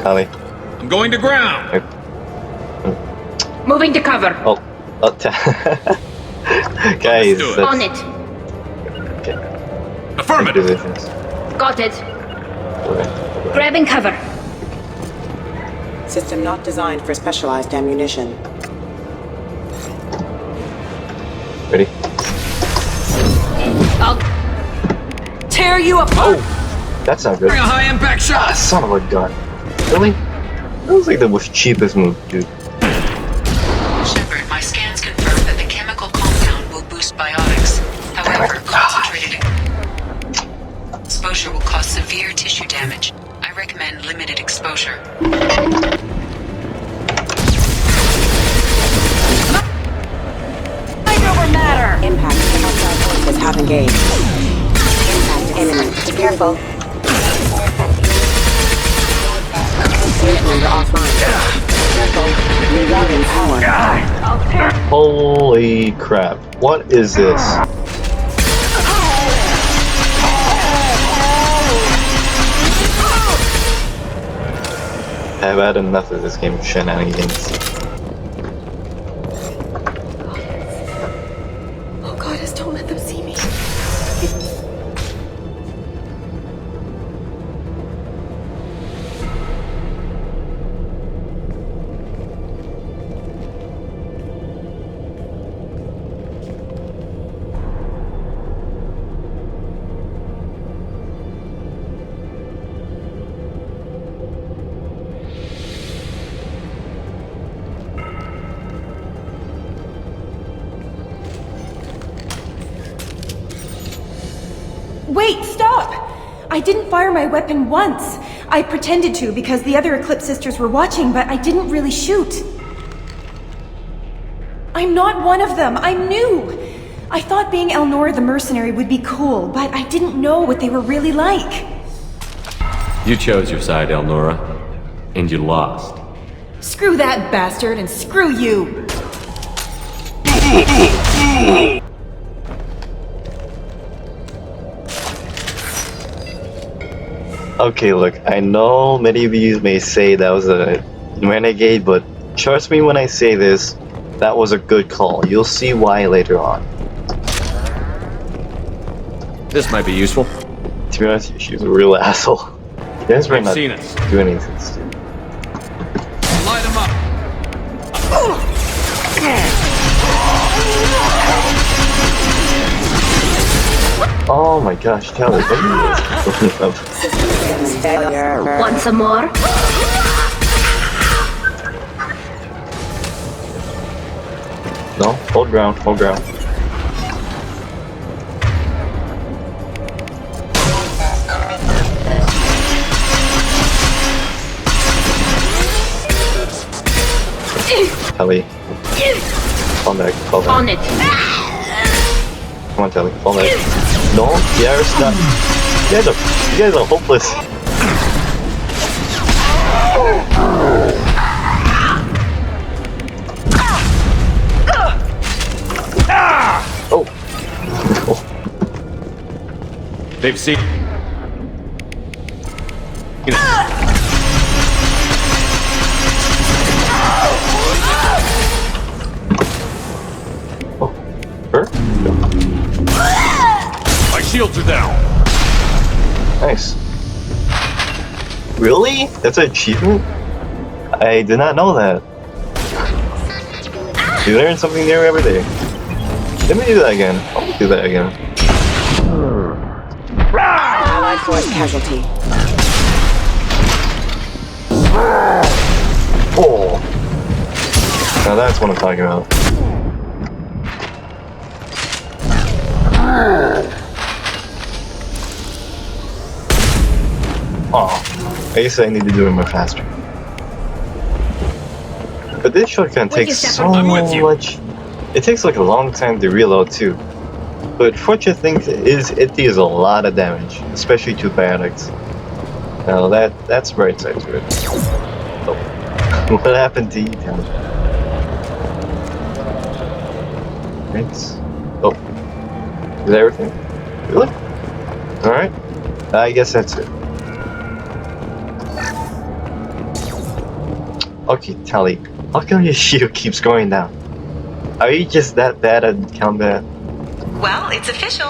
Callie.
I'm going to ground!
Moving to cover.
Oh, guys,
On it.
Okay.
Affirmative.
Got it. Grabbing cover.
System not designed for specialized ammunition.
Ready?
I'll
tear you apart.
Oh, that's not good.
Bring a high impact shot.
Ah, son of a gun. Really? That was like the most cheapest move, dude.
Shepard, my scans confirm that the chemical compound will boost biotics. However, concentrated exposure will cause severe tissue damage. I recommend limited exposure.
Over matter. Impact forces have engaged. Impact imminent. Be careful.
Holy crap. What is this? I've had enough of this game of shenanigans.
Oh goddess, don't let them see me. Wait, stop! I didn't fire my weapon once. I pretended to because the other Eclipse sisters were watching, but I didn't really shoot. I'm not one of them. I'm new. I thought being Elnora the mercenary would be cool, but I didn't know what they were really like.
You chose your side, Elnora, and you lost.
Screw that bastard and screw you!
Okay, look, I know many of you may say that was a renegade, but trust me when I say this, that was a good call. You'll see why later on.
This might be useful.
To be honest, she's a real asshole. You guys might not
seen us.
do anything stupid.
Light him up.
Oh my gosh, Kelly, what are you doing?
Want some more?
No, hold ground, hold ground. Telly. Fall back, fall back.
On it.
Come on, Telly, fall back. No, yeah, it's not. You guys are hopeless. Oh.
They've seen.
Her?
My shields are down.
Nice. Really? That's an achievement? I did not know that. You learn something new every day. Let me do that again. I'll do that again.
Allied force casualty.
Oh! Now that's what I'm talking about. Oh, I guess I need to do it more faster. But this shotgun takes so much. It takes like a long time to reload too. But fortunate thing is it deals a lot of damage, especially to biotics. Now that's bright side to it. Oh. What happened to you, Tom? Thanks. Oh. Is that everything? Really? Alright. I guess that's it. Okay, Tally. How come your shield keeps going down? Are you just that bad at combat?
Well, it's official.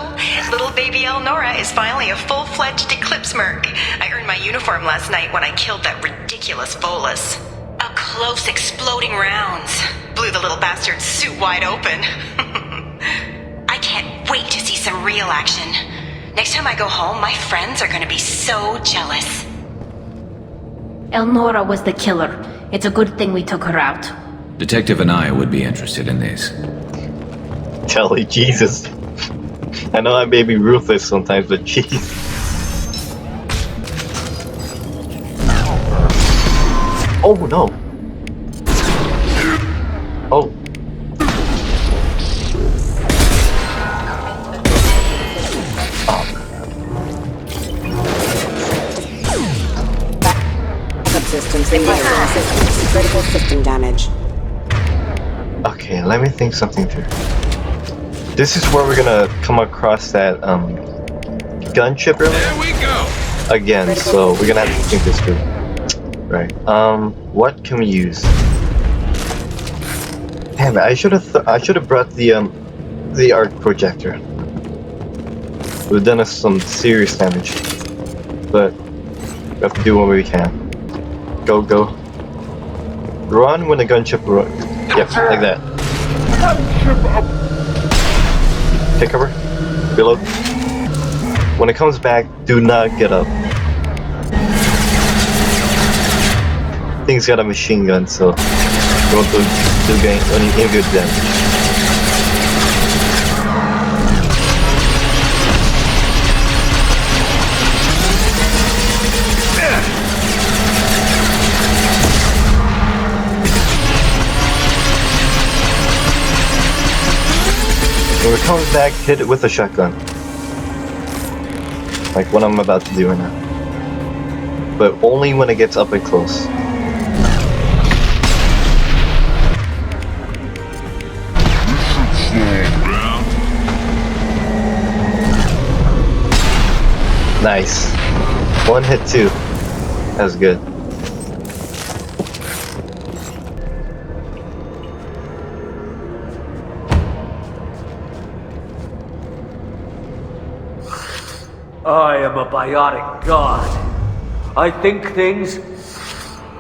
Little baby Elnora is finally a full-fledged Eclipse Merc. I earned my uniform last night when I killed that ridiculous Volus. Up close, exploding rounds. Blew the little bastard's suit wide open. I can't wait to see some real action. Next time I go home, my friends are gonna be so jealous.
Elnora was the killer. It's a good thing we took her out.
Detective and I would be interested in this.
Telly, Jesus. I know I may be ruthless sometimes, but jeez. Oh no. Oh.
Subsystems systems. Critical system damage.
Okay, let me think something through. This is where we're gonna come across that gunship earlier. There we go. Again, so we're gonna have to think this through. Right. What can we use? Damn it! I should have brought the arc projector. It would have done us some serious damage, but we have to do what we can. Go, go. Run when the gunship runs. Yep, like that. Take cover. Reload. When it comes back, do not get up. Thing's got a machine gun, so don't do any good damage. When it comes back, hit it with a shotgun. Like what I'm about to do right now. But only when it gets up and close. Nice. One hit too. That was good.
I am a biotic god. I think things,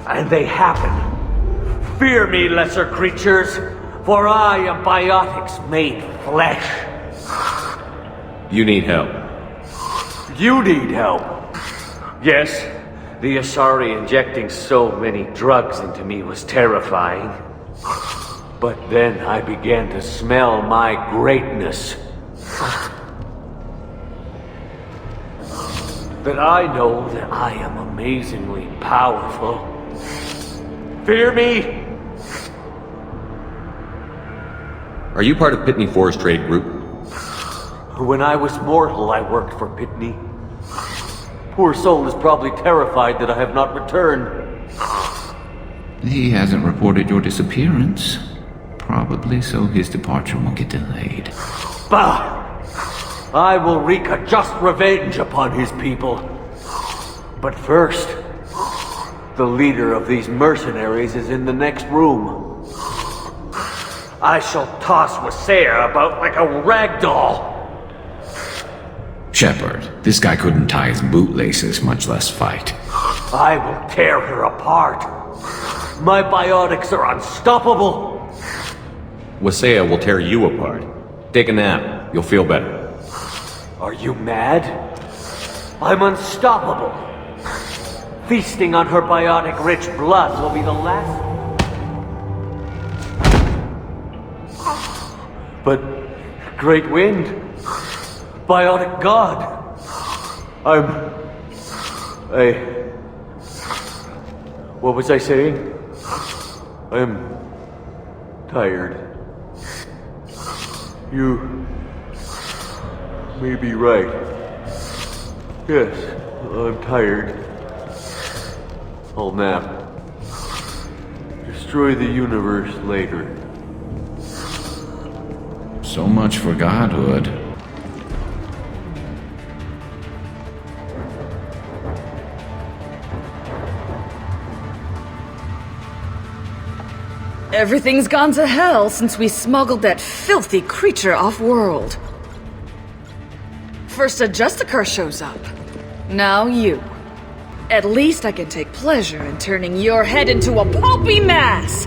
and they happen. Fear me, lesser creatures, for I am biotics made flesh.
You need help.
You need help. Yes, the Asari injecting so many drugs into me was terrifying. But then I began to smell my greatness. That I know that I am amazingly powerful. Fear me!
Are you part of Pitney Forest Trade Group?
When I was mortal, I worked for Pitney. Poor soul is probably terrified that I have not returned.
He hasn't reported your disappearance. Probably so his departure won't get delayed.
Bah! I will wreak a just revenge upon his people. But first, the leader of these mercenaries is in the next room. I shall toss Wasea about like a rag doll.
Shepard, this guy couldn't tie his bootlaces, much less fight.
I will tear her apart. My biotics are unstoppable.
Wasea will tear you apart. Take a nap. You'll feel better.
Are you mad? I'm unstoppable. Feasting on her biotic-rich blood will be the last... But... Great Wind... Biotic God... What was I saying? I'm... tired. You... may be right. Yes, I'm tired. I'll nap. Destroy the universe later.
So much for godhood.
Everything's gone to hell since we smuggled that filthy creature off-world. First a Justicar shows up. Now you. At least I can take pleasure in turning your head into a pulpy mass!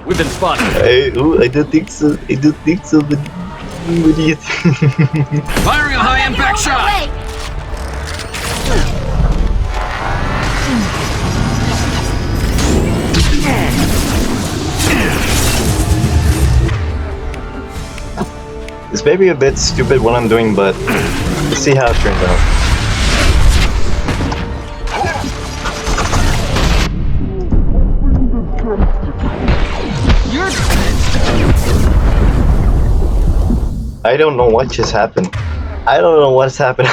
We've been spotted.
I don't think so. I don't think so, but what do you think?
Firing a high-impact shot!
This may be a bit stupid what I'm doing, but let's see how it turns out. I don't know what just happened. I don't know what's happened.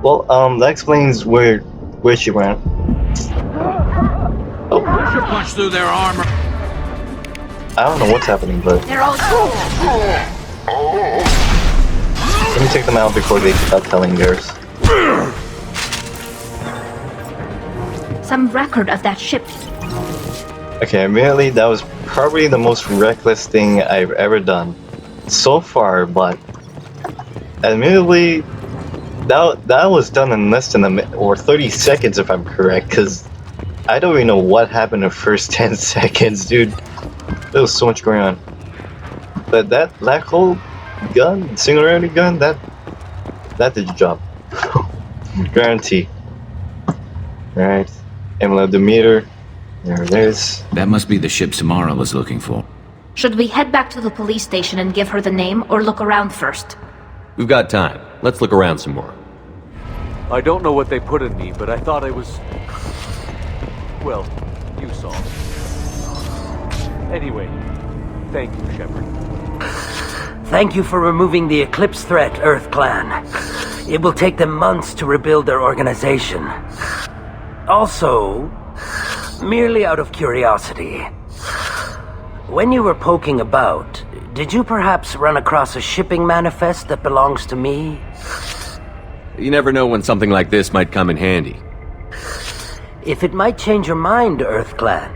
Well, that explains where she went. Oh.
Pressure punch through their armor.
I don't know what's happening, but
They're all
let me take them out before they start telling theirs.
some record of that ship.
Okay, admittedly, that was probably the most reckless thing I've ever done so far, but admittedly, that was done in less than a minute, or 30 seconds if I'm correct, because I don't even know what happened in the first 10 seconds, dude. There was so much going on. But that black hole gun, singularity gun, that did the job. Guarantee. Alright, emulate the meter. There it is.
That must be the ship Samara was looking for.
Should we head back to the police station and give her the name, or look around first?
We've got time. Let's look around some more.
I don't know what they put in me, but I thought I was... Well, you saw. Anyway, thank you, Shepard.
Thank you for removing the Eclipse threat, Earth Clan. It will take them months to rebuild their organization. Also, merely out of curiosity, when you were poking about, did you perhaps run across a shipping manifest that belongs to me?
You never know when something like this might come in handy.
If it might change your mind, Earth Clan,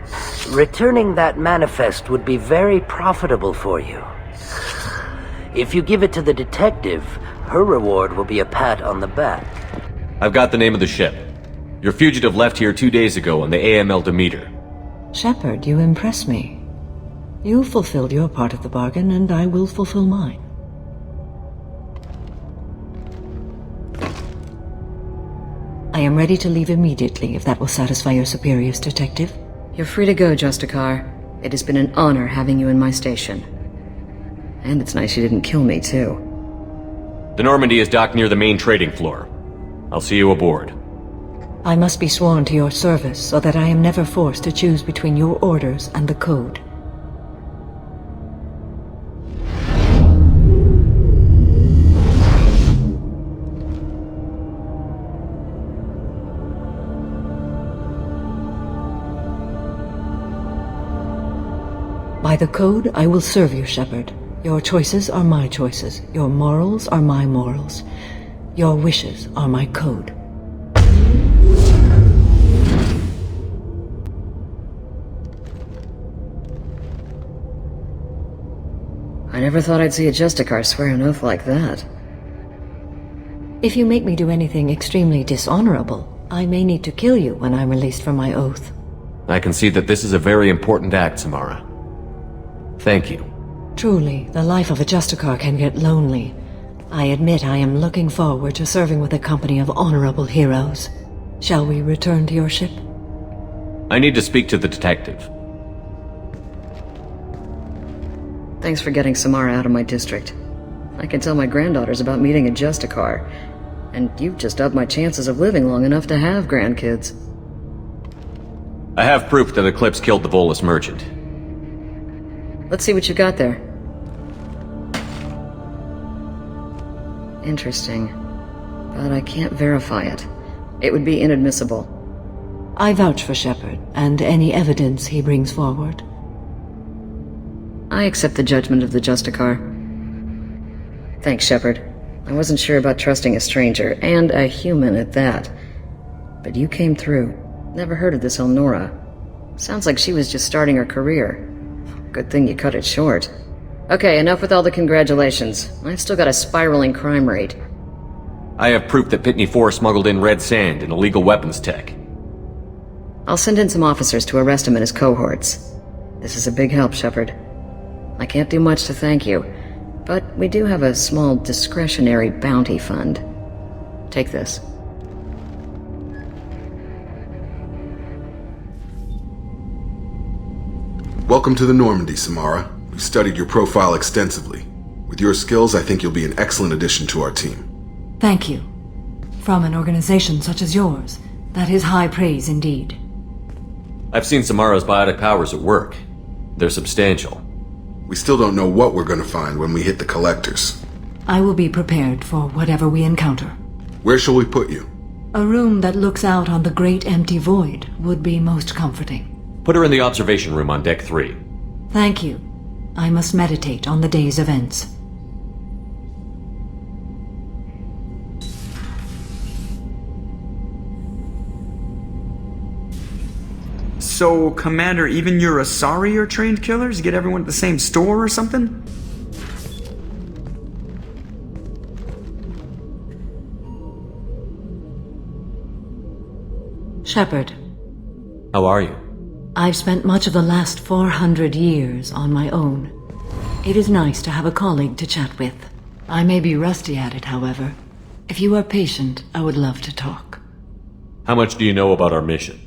returning that manifest would be very profitable for you. If you give it to the detective, her reward will be a pat on the back.
I've got the name of the ship. Your fugitive left here 2 days ago on the AML Demeter.
Shepard, you impress me. You fulfilled your part of the bargain, and I will fulfill mine. I am ready to leave immediately if that will satisfy your superiors, Detective.
You're free to go, Justicar. It has been an honor having you in my station. And it's nice you didn't kill me, too.
The Normandy is docked near the main trading floor. I'll see you aboard.
I must be sworn to your service so that I am never forced to choose between your orders and the Code. By the Code, I will serve you, Shepard. Your choices are my choices. Your morals are my morals. Your wishes are my code.
I never thought I'd see a Justicar swear an oath like that.
If you make me do anything extremely dishonorable, I may need to kill you when I'm released from my oath.
I can see that this is a very important act, Samara. Thank you.
Truly, the life of a Justicar can get lonely. I admit I am looking forward to serving with a company of honorable heroes. Shall we return to your ship?
I need to speak to the detective.
Thanks for getting Samara out of my district. I can tell my granddaughters about meeting a Justicar, and you've just upped my chances of living long enough to have grandkids.
I have proof that Eclipse killed the Volus merchant.
Let's see what you got there. Interesting. But I can't verify it. It would be inadmissible.
I vouch for Shepard, and any evidence he brings forward.
I accept the judgment of the Justicar. Thanks, Shepard. I wasn't sure about trusting a stranger, and a human at that. But you came through. Never heard of this Elnora. Sounds like she was just starting her career. Good thing you cut it short. Okay, enough with all the congratulations. I've still got a spiraling crime rate.
I have proof that Pitney 4 smuggled in red sand and illegal weapons tech.
I'll send in some officers to arrest him and his cohorts. This is a big help, Shepard. I can't do much to thank you, but we do have a small discretionary bounty fund. Take this.
Welcome to the Normandy, Samara. We've studied your profile extensively. With your skills, I think you'll be an excellent addition to our team.
Thank you. From an organization such as yours, that is high praise indeed.
I've seen Samara's biotic powers at work. They're substantial.
We still don't know what we're going to find when we hit the collectors.
I will be prepared for whatever we encounter.
Where shall we put you?
A room that looks out on the great empty void would be most comforting.
Put her in the observation room on Deck 3.
Thank you. I must meditate on the day's events.
So, Commander, even your Asari are trained killers? Get everyone at the same store or something?
Shepard.
How are you?
I've spent much of the last 400 years on my own. It is nice to have a colleague to chat with. I may be rusty at it, however. If you are patient, I would love to talk.
How much do you know about our mission?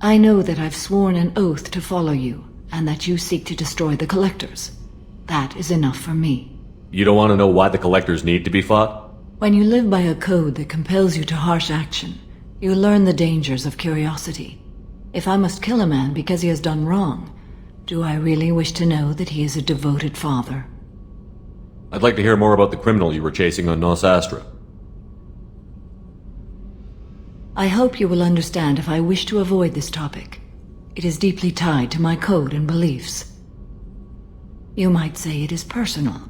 I know that I've sworn an oath to follow you, and that you seek to destroy the Collectors. That is enough for me.
You don't want to know why the Collectors need to be fought?
When you live by a code that compels you to harsh action, you learn the dangers of curiosity. If I must kill a man because he has done wrong, do I really wish to know that he is a devoted father?
I'd like to hear more about the criminal you were chasing on Nos Astra.
I hope you will understand if I wish to avoid this topic. It is deeply tied to my code and beliefs. You might say it is personal.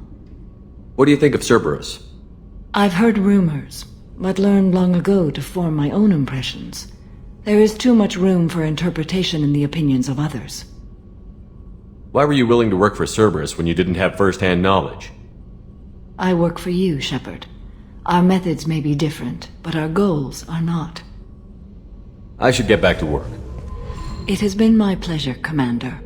What do you think of Cerberus?
I've heard rumors, but learned long ago to form my own impressions. There is too much room for interpretation in the opinions of others.
Why were you willing to work for Cerberus when you didn't have first-hand knowledge?
I work for you, Shepard. Our methods may be different, but our goals are not.
I should get back to work.
It has been my pleasure, Commander.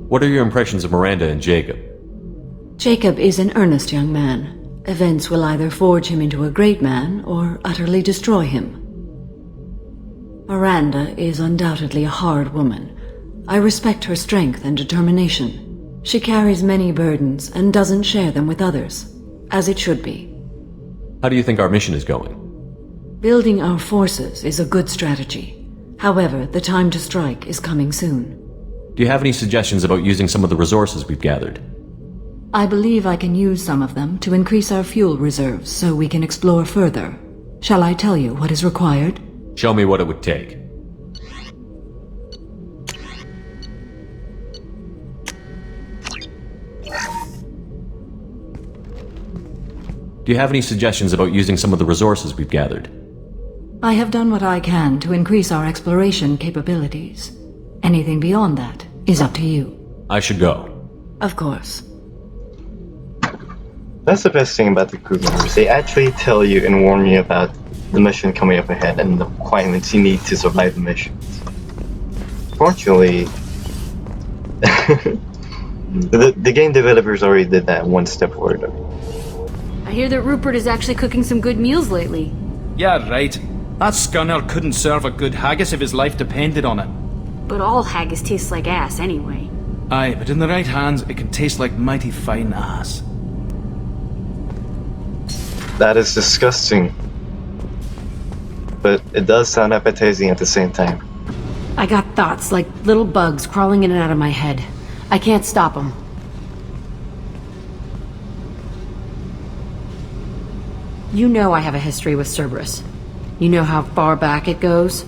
What are your impressions of Miranda and Jacob?
Jacob is an earnest young man. Events will either forge him into a great man or utterly destroy him. Miranda is undoubtedly a hard woman. I respect her strength and determination. She carries many burdens and doesn't share them with others, as it should be.
How do you think our mission is going?
Building our forces is a good strategy. However, the time to strike is coming soon.
Do you have any suggestions about using some of the resources we've gathered?
I believe I can use some of them to increase our fuel reserves so we can explore further. Shall I tell you what is required?
Show me what it would take. Do you have any suggestions about using some of the resources we've gathered?
I have done what I can to increase our exploration capabilities. Anything beyond that is up to you.
I should go.
Of course.
That's the best thing about the crew members. They actually tell you and warn you about the mission coming up ahead and the requirements you need to survive the missions. Fortunately, the game developers already did that one step further.
I hear that Rupert is actually cooking some good meals lately.
Yeah, right. That scunner couldn't serve a good haggis if his life depended on it.
But all haggis tastes like ass anyway.
Aye, but in the right hands, it can taste like mighty fine ass.
That is disgusting. But it does sound appetizing at the same time.
I got thoughts like little bugs crawling in and out of my head. I can't stop them. You know I have a history with Cerberus. You know how far back it goes?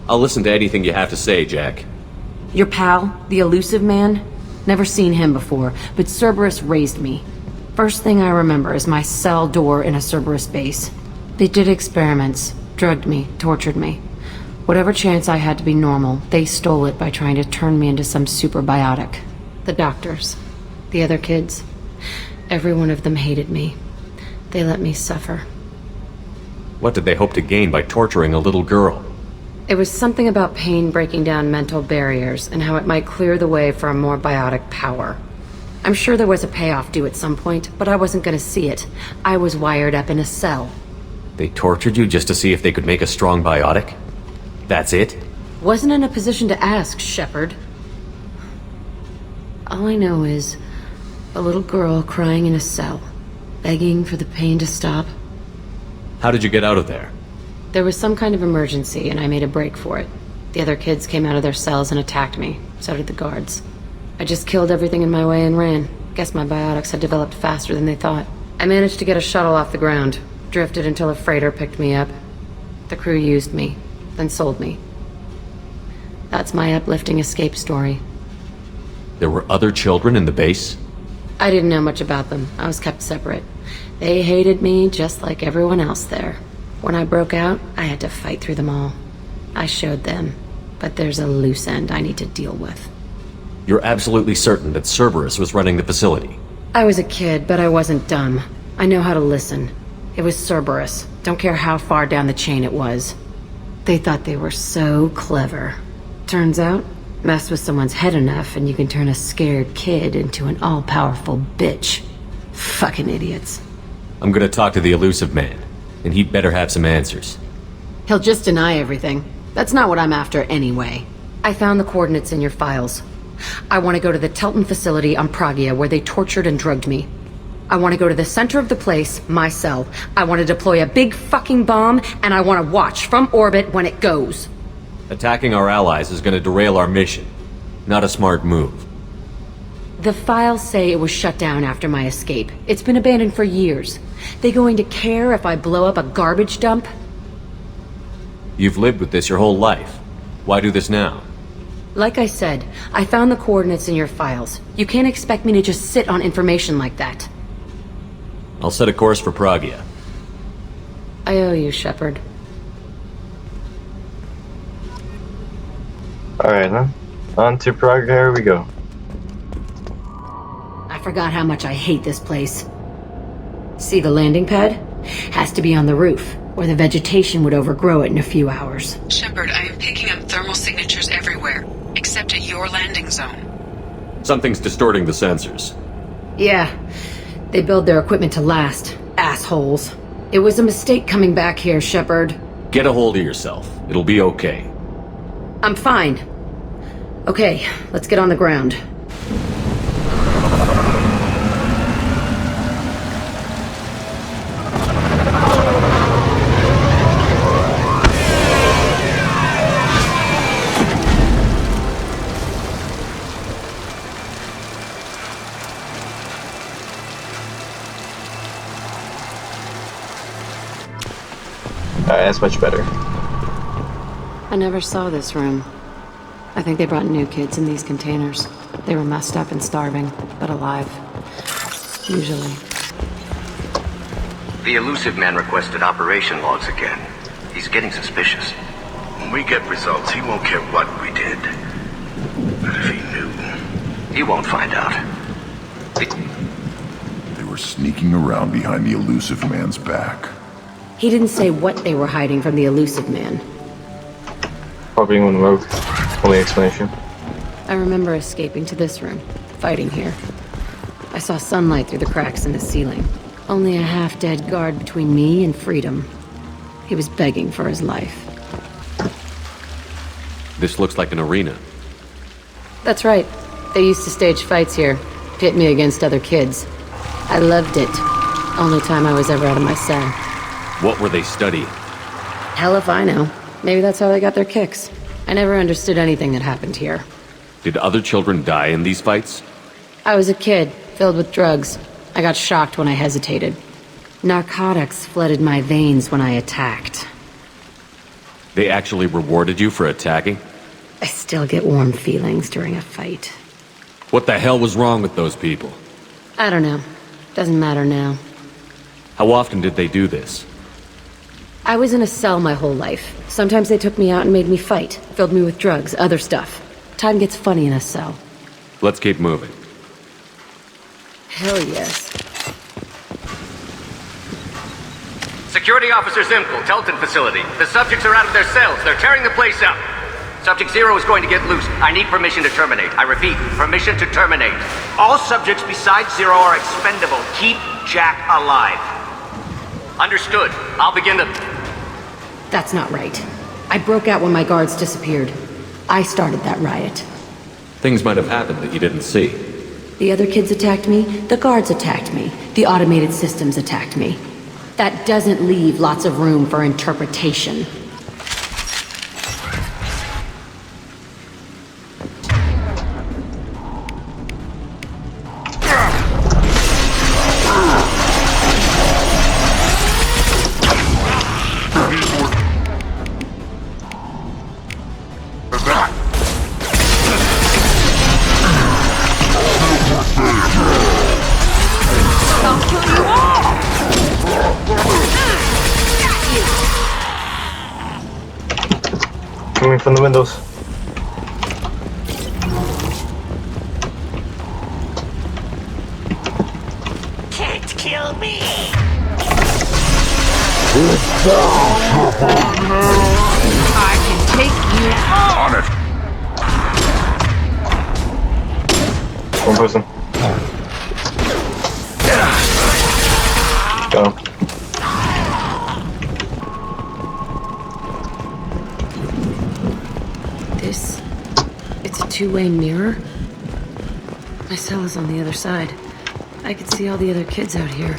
I'll listen to anything you have to say, Jack.
Your pal, the Illusive Man? Never seen him before, but Cerberus raised me. First thing I remember is my cell door in a Cerberus base. They did experiments, drugged me, tortured me. Whatever chance I had to be normal, they stole it by trying to turn me into some super biotic. The doctors, the other kids, every one of them hated me. They let me suffer.
What did they hope to gain by torturing a little girl?
It was something about pain breaking down mental barriers and how it might clear the way for a more biotic power. I'm sure there was a payoff due at some point, but I wasn't going to see it. I was wired up in a cell.
They tortured you just to see if they could make a strong biotic? That's it?
Wasn't in a position to ask, Shepard. All I know is a little girl crying in a cell, begging for the pain to stop.
How did you get out of there?
There was some kind of emergency, and I made a break for it. The other kids came out of their cells and attacked me. So did the guards. I just killed everything in my way and ran. Guess my biotics had developed faster than they thought. I managed to get a shuttle off the ground. Drifted until a freighter picked me up. The crew used me, then sold me. That's my uplifting escape story.
There were other children in the base?
I didn't know much about them. I was kept separate. They hated me just like everyone else there. When I broke out, I had to fight through them all. I showed them, but there's a loose end I need to deal with.
You're absolutely certain that Cerberus was running the facility?
I was a kid, but I wasn't dumb. I know how to listen. It was Cerberus. Don't care how far down the chain it was. They thought they were so clever. Turns out, mess with someone's head enough and you can turn a scared kid into an all-powerful bitch. Fucking idiots.
I'm gonna talk to the Illusive Man, and he'd better have some answers.
He'll just deny everything. That's not what I'm after anyway. I found the coordinates in your files. I want to go to the Telton facility on Pragia where they tortured and drugged me. I want to go to the center of the place, my cell. I want to deploy a big fucking bomb, and I want to watch from orbit when it goes.
Attacking our allies is gonna derail our mission. Not a smart move.
The files say it was shut down after my escape. It's been abandoned for years. They going to care if I blow up a garbage dump?
You've lived with this your whole life. Why do this now?
Like I said, I found the coordinates in your files. You can't expect me to just sit on information like that.
I'll set a course for Pragia.
I owe you, Shepard.
Alright, huh? On to Pragia, here we go.
I forgot how much I hate this place. See the landing pad? Has to be on the roof, or the vegetation would overgrow it in a few hours.
Shepard, I am picking up thermal signatures everywhere, except at your landing zone.
Something's distorting the sensors.
Yeah, They build their equipment to last. Assholes. It was a mistake coming back here, Shepard.
Get a hold of yourself. It'll be okay.
I'm fine. Okay, let's get on the ground.
That's much better.
I never saw this room. I think they brought new kids in these containers. They were messed up and starving, but alive. Usually.
The Illusive Man requested operation logs again. He's getting suspicious.
When we get results, he won't care what we did. But if he knew...
He won't find out.
They were sneaking around behind the Illusive Man's back.
He didn't say what they were hiding from the Illusive Man.
Probably on the road. Only explanation.
I remember escaping to this room, fighting here. I saw sunlight through the cracks in the ceiling. Only a half-dead guard between me and freedom. He was begging for his life.
This looks like an arena.
That's right. They used to stage fights here, pit me against other kids. I loved it. Only time I was ever out of my cell.
What were they studying?
Hell if I know. Maybe that's how they got their kicks. I never understood anything that happened here.
Did other children die in these fights?
I was a kid, filled with drugs. I got shocked when I hesitated. Narcotics flooded my veins when I attacked.
They actually rewarded you for attacking?
I still get warm feelings during a fight.
What the hell was wrong with those people?
I don't know. Doesn't matter now.
How often did they do this?
I was in a cell my whole life. Sometimes they took me out and made me fight, filled me with drugs, other stuff. Time gets funny in a cell.
Let's keep moving.
Hell yes.
Security Officer Zimkel, Telton facility. The subjects are out of their cells. They're tearing the place up. Subject 0 is going to get loose. I need permission to terminate. I repeat, permission to terminate. All subjects besides 0 are expendable. Keep Jack alive. Understood. I'll begin the...
That's not right. I broke out when my guards disappeared. I started that riot.
Things might have happened that you didn't see.
The other kids attacked me, the guards attacked me, the automated systems attacked me. That doesn't leave lots of room for interpretation.
Coming from the windows.
Can't kill me!
I can take you on!
One person. Go.
It's a two-way mirror. My cell is on the other side. I could see all the other kids out here.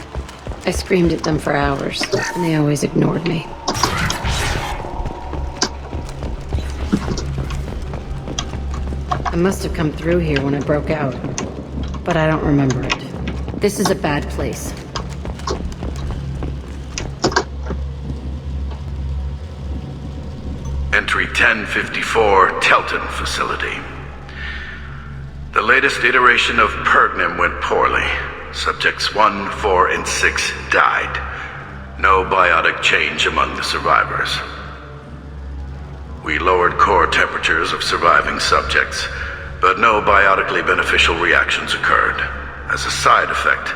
I screamed at them for hours, and they always ignored me. I must have come through here when I broke out, but I don't remember it. This is a bad place.
Entry 1054, Telton facility. The latest iteration of Pergnum went poorly. Subjects 1, 4, and 6 died. No biotic change among the survivors. We lowered core temperatures of surviving subjects, but no biotically beneficial reactions occurred. As a side effect,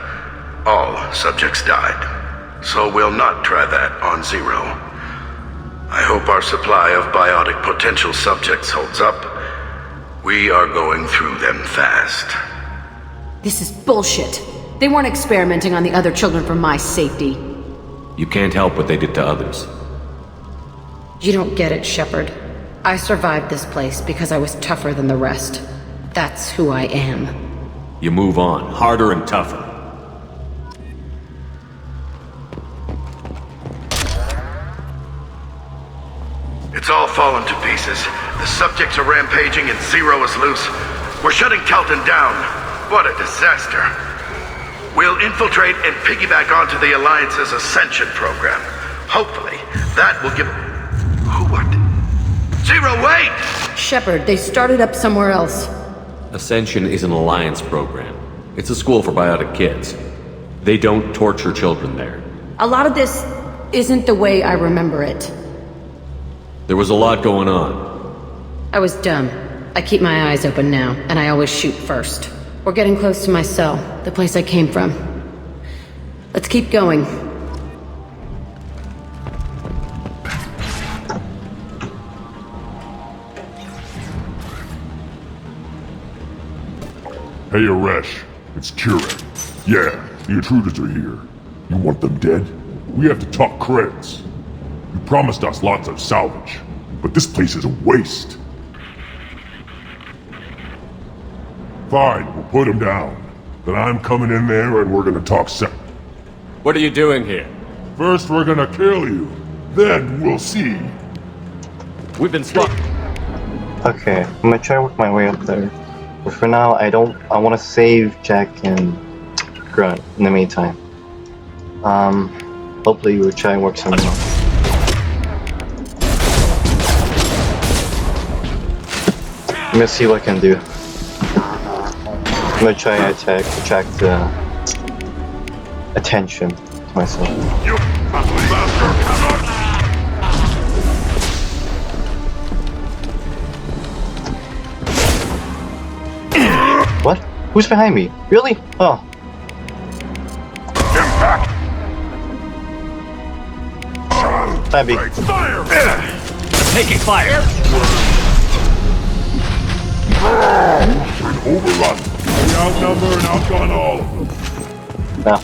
all subjects died. So we'll not try that on 0. I hope our supply of biotic potential subjects holds up. We are going through them fast.
This is bullshit. They weren't experimenting on the other children for my safety.
You can't help what they did to others.
You don't get it, Shepard. I survived this place because I was tougher than the rest. That's who I am.
You move on, harder and tougher.
It's all fallen to pieces. The subjects are rampaging and Zero is loose. We're shutting Kelton down. What a disaster. We'll infiltrate and piggyback onto the Alliance's Ascension program. Hopefully, that will give... What? Zero, wait!
Shepard, they started up somewhere else.
Ascension is an Alliance program. It's a school for biotic kids. They don't torture children there.
A lot of this isn't the way I remember it.
There was a lot going on.
I was dumb. I keep my eyes open now, and I always shoot first. We're getting close to my cell, the place I came from. Let's keep going.
Hey, Aresh. It's Turian. Yeah, the intruders are here. You want them dead? We have to talk credits. You promised us lots of salvage, but this place is a waste. Fine, we'll put them down. Then I'm coming in there and we're gonna talk
What are you doing here?
First we're gonna kill you. Then we'll see.
We've been spotted.
Okay, I'm gonna try to work my way up there. But for now, I want to save Jack and Grunt in the meantime. Hopefully we'll try and work something out. I'm gonna see what I can do. I'm gonna try and attract attention to myself.
You bastard!
What? Who's behind me? Really? Oh.
Impact!
Abby.
Fire!
Taking fire!
An overrun. We outnumber and outgun all of them.
No.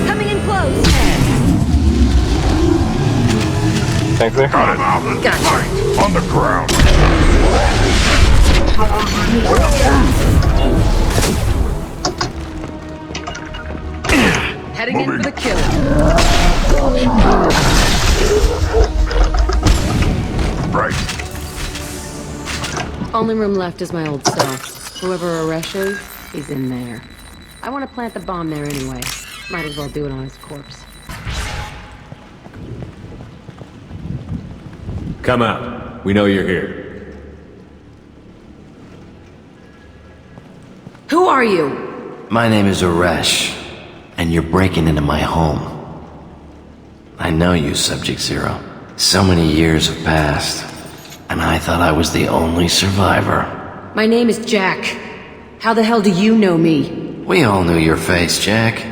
Coming in close.
Thank you.
Got him out.
Gotcha.
Fight on the ground.
Heading in for the kill.
Right.
Only room left is my old cell. Whoever Aresh is, he's in there. I want to plant the bomb there anyway. Might as well do it on his corpse.
Come out. We know you're here.
Who are you?
My name is Aresh, and you're breaking into my home. I know you, Subject Zero. So many years have passed, and I thought I was the only survivor.
My name is Jack. How the hell do you know me?
We all knew your face, Jack.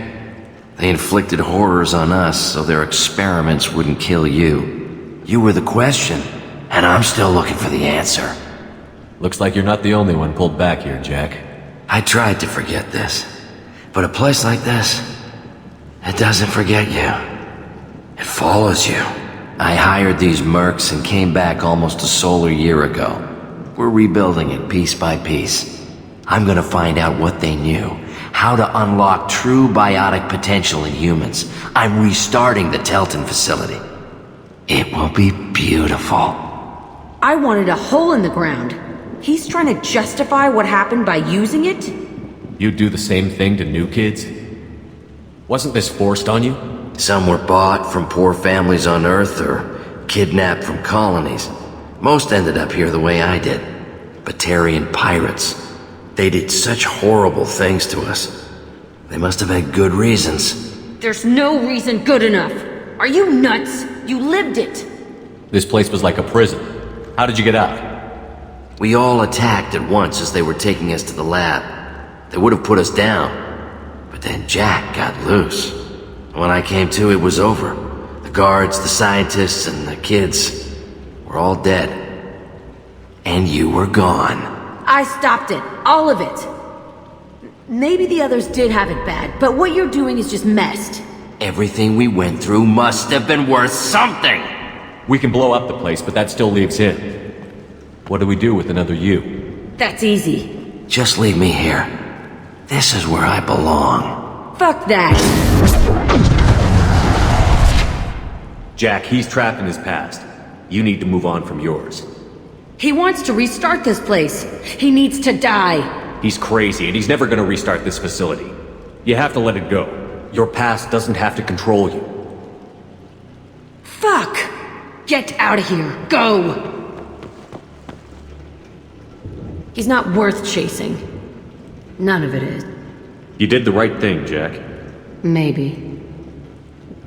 They inflicted horrors on us so their experiments wouldn't kill you. You were the question, and I'm still looking for the answer.
Looks like you're not the only one pulled back here, Jack.
I tried to forget this, but a place like this, it doesn't forget you. It follows you. I hired these mercs and came back almost a solar year ago. We're rebuilding it piece by piece. I'm gonna find out what they knew, how to unlock true biotic potential in humans. I'm restarting the Telton facility. It will be beautiful.
I wanted a hole in the ground. He's trying to justify what happened by using it?
You'd do the same thing to new kids? Wasn't this forced on you?
Some were bought from poor families on Earth or kidnapped from colonies. Most ended up here the way I did. Batarian pirates. They did such horrible things to us. They must have had good reasons.
There's no reason good enough. Are you nuts? You lived it.
This place was like a prison. How did you get out?
We all attacked at once as they were taking us to the lab. They would have put us down. But then Jack got loose. When I came to, it was over. The guards, the scientists, and the kids were all dead. And you were gone.
I stopped it. All of it. Maybe the others did have it bad, but what you're doing is just messed.
Everything we went through must have been worth something!
We can blow up the place, but that still leaves him. What do we do with another you?
That's easy.
Just leave me here. This is where I belong.
Fuck that!
Jack, he's trapped in his past. You need to move on from yours.
He wants to restart this place. He needs to die.
He's crazy, and he's never gonna restart this facility. You have to let it go. Your past doesn't have to control you.
Fuck! Get out of here. Go! He's not worth chasing. None of it is.
You did the right thing, Jack.
Maybe.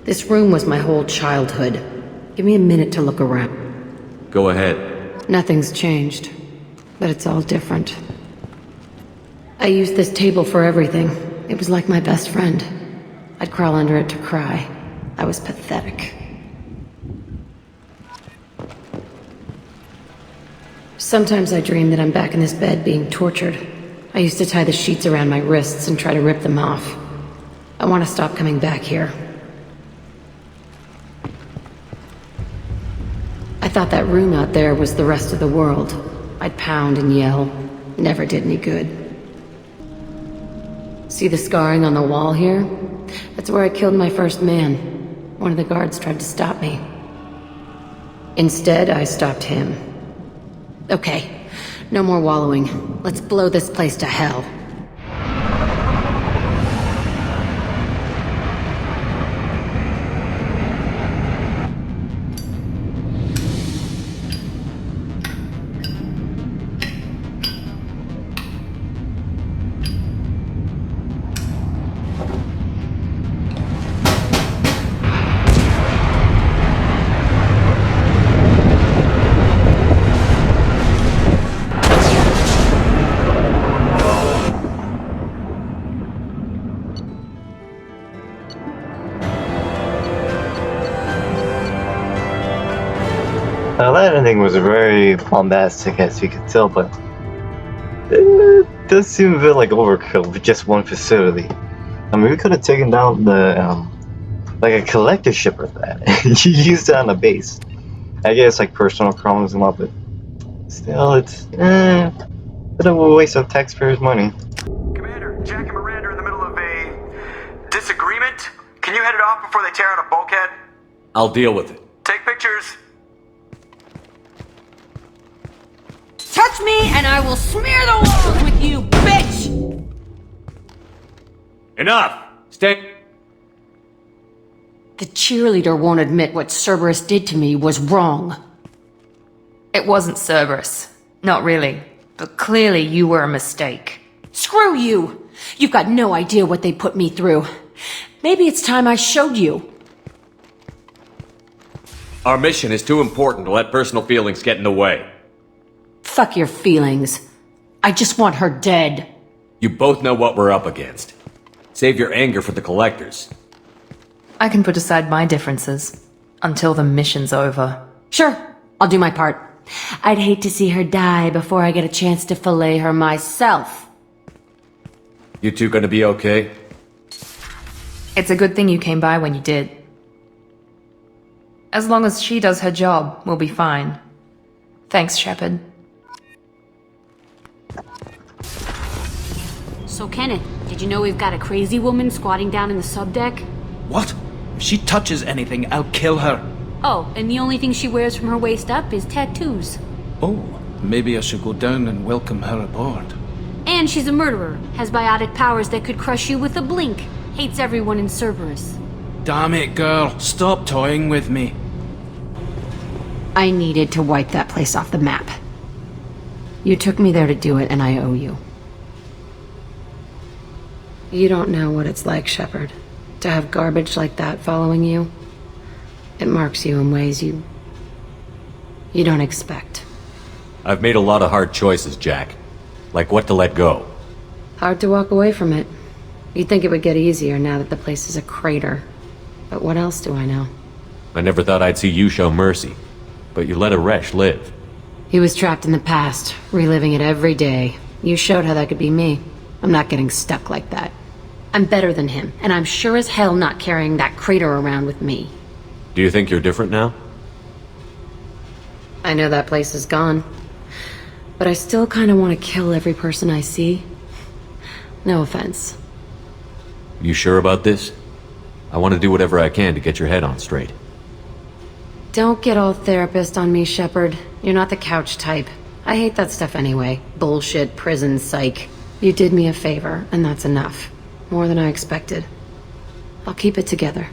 This room was my whole childhood. Give me a minute to look around.
Go ahead.
Nothing's changed, but it's all different. I used this table for everything. It was like my best friend. I'd crawl under it to cry. I was pathetic. Sometimes I dream that I'm back in this bed being tortured. I used to tie the sheets around my wrists and try to rip them off. I want to stop coming back here. I thought that room out there was the rest of the world. I'd pound and yell. Never did any good. See the scarring on the wall here? That's where I killed my first man. One of the guards tried to stop me. Instead, I stopped him. Okay, no more wallowing. Let's blow this place to hell.
That ending was very bombastic, as you could tell, but it does seem a bit like overkill with just one facility. I mean, we could have taken down the, like a collector ship or that. You used that on a base. I guess like personal problems and all, but still, it's a bit of a waste of taxpayers' money.
Commander, Jack and Miranda are in the middle of a disagreement. Can you head it off before they tear out a bulkhead?
I'll deal with it.
Take pictures.
Touch me and I will smear the walls with you, bitch!
Enough! Stay.
The cheerleader won't admit what Cerberus did to me was wrong.
It wasn't Cerberus. Not really. But clearly you were a mistake.
Screw you! You've got no idea what they put me through. Maybe it's time I showed you.
Our mission is too important to let personal feelings get in the way.
Fuck your feelings. I just want her dead.
You both know what we're up against. Save your anger for the collectors.
I can put aside my differences. Until the mission's over.
Sure, I'll do my part. I'd hate to see her die before I get a chance to fillet her myself.
You two gonna be okay?
It's a good thing you came by when you did. As long as she does her job, we'll be fine. Thanks, Shepard.
So Kenneth, did you know we've got a crazy woman squatting down in the subdeck?
What? If she touches anything, I'll kill her.
Oh, and the only thing she wears from her waist up is tattoos.
Oh, maybe I should go down and welcome her aboard.
And she's a murderer, has biotic powers that could crush you with a blink, hates everyone in Cerberus.
Damn it, girl. Stop toying with me.
I needed to wipe that place off the map. You took me there to do it, and I owe you. You don't know what it's like, Shepard, to have garbage like that following you. It marks you in ways you don't expect.
I've made a lot of hard choices, Jack. Like what to let go.
Hard to walk away from it. You'd think it would get easier now that the place is a crater. But what else do I know?
I never thought I'd see you show mercy. But you let a wretch live.
He was trapped in the past, reliving it every day. You showed how that could be me. I'm not getting stuck like that. I'm better than him, and I'm sure as hell not carrying that crater around with me.
Do you think you're different now?
I know that place is gone, but I still kind of want to kill every person I see. No offense.
You sure about this? I want to do whatever I can to get your head on straight.
Don't get all therapist on me, Shepard. You're not the couch type. I hate that stuff anyway. Bullshit, prison, psych. You did me a favor, and that's enough. More than I expected. I'll keep it together.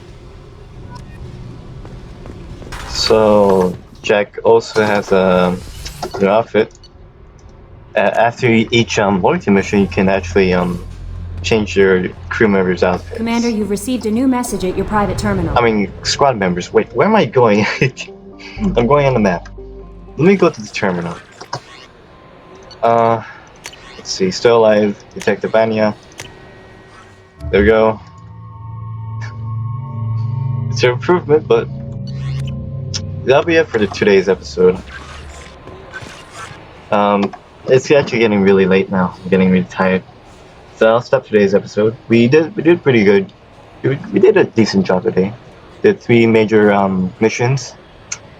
So, Jack also has a new outfit. After each loyalty mission, you can actually change your crew members' outfits.
Commander, you've received a new message at your private terminal.
I mean, squad members. Wait, where am I going? I'm going on the map. Let me go to the terminal. Let's see. Still alive. Detective Anya. There we go. It's an improvement, but that'll be it for today's episode. It's actually getting really late now. I'm getting really tired. So I'll stop today's episode. We did pretty good. We did a decent job today. Did 3 major missions.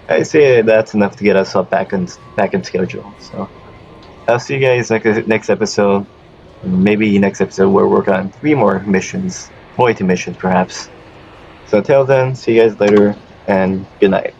I say that's enough to get us up back in schedule. So I'll see you guys next episode. Maybe next episode we'll work on 3 more missions, loyalty missions perhaps. So until then, see you guys later, and good night.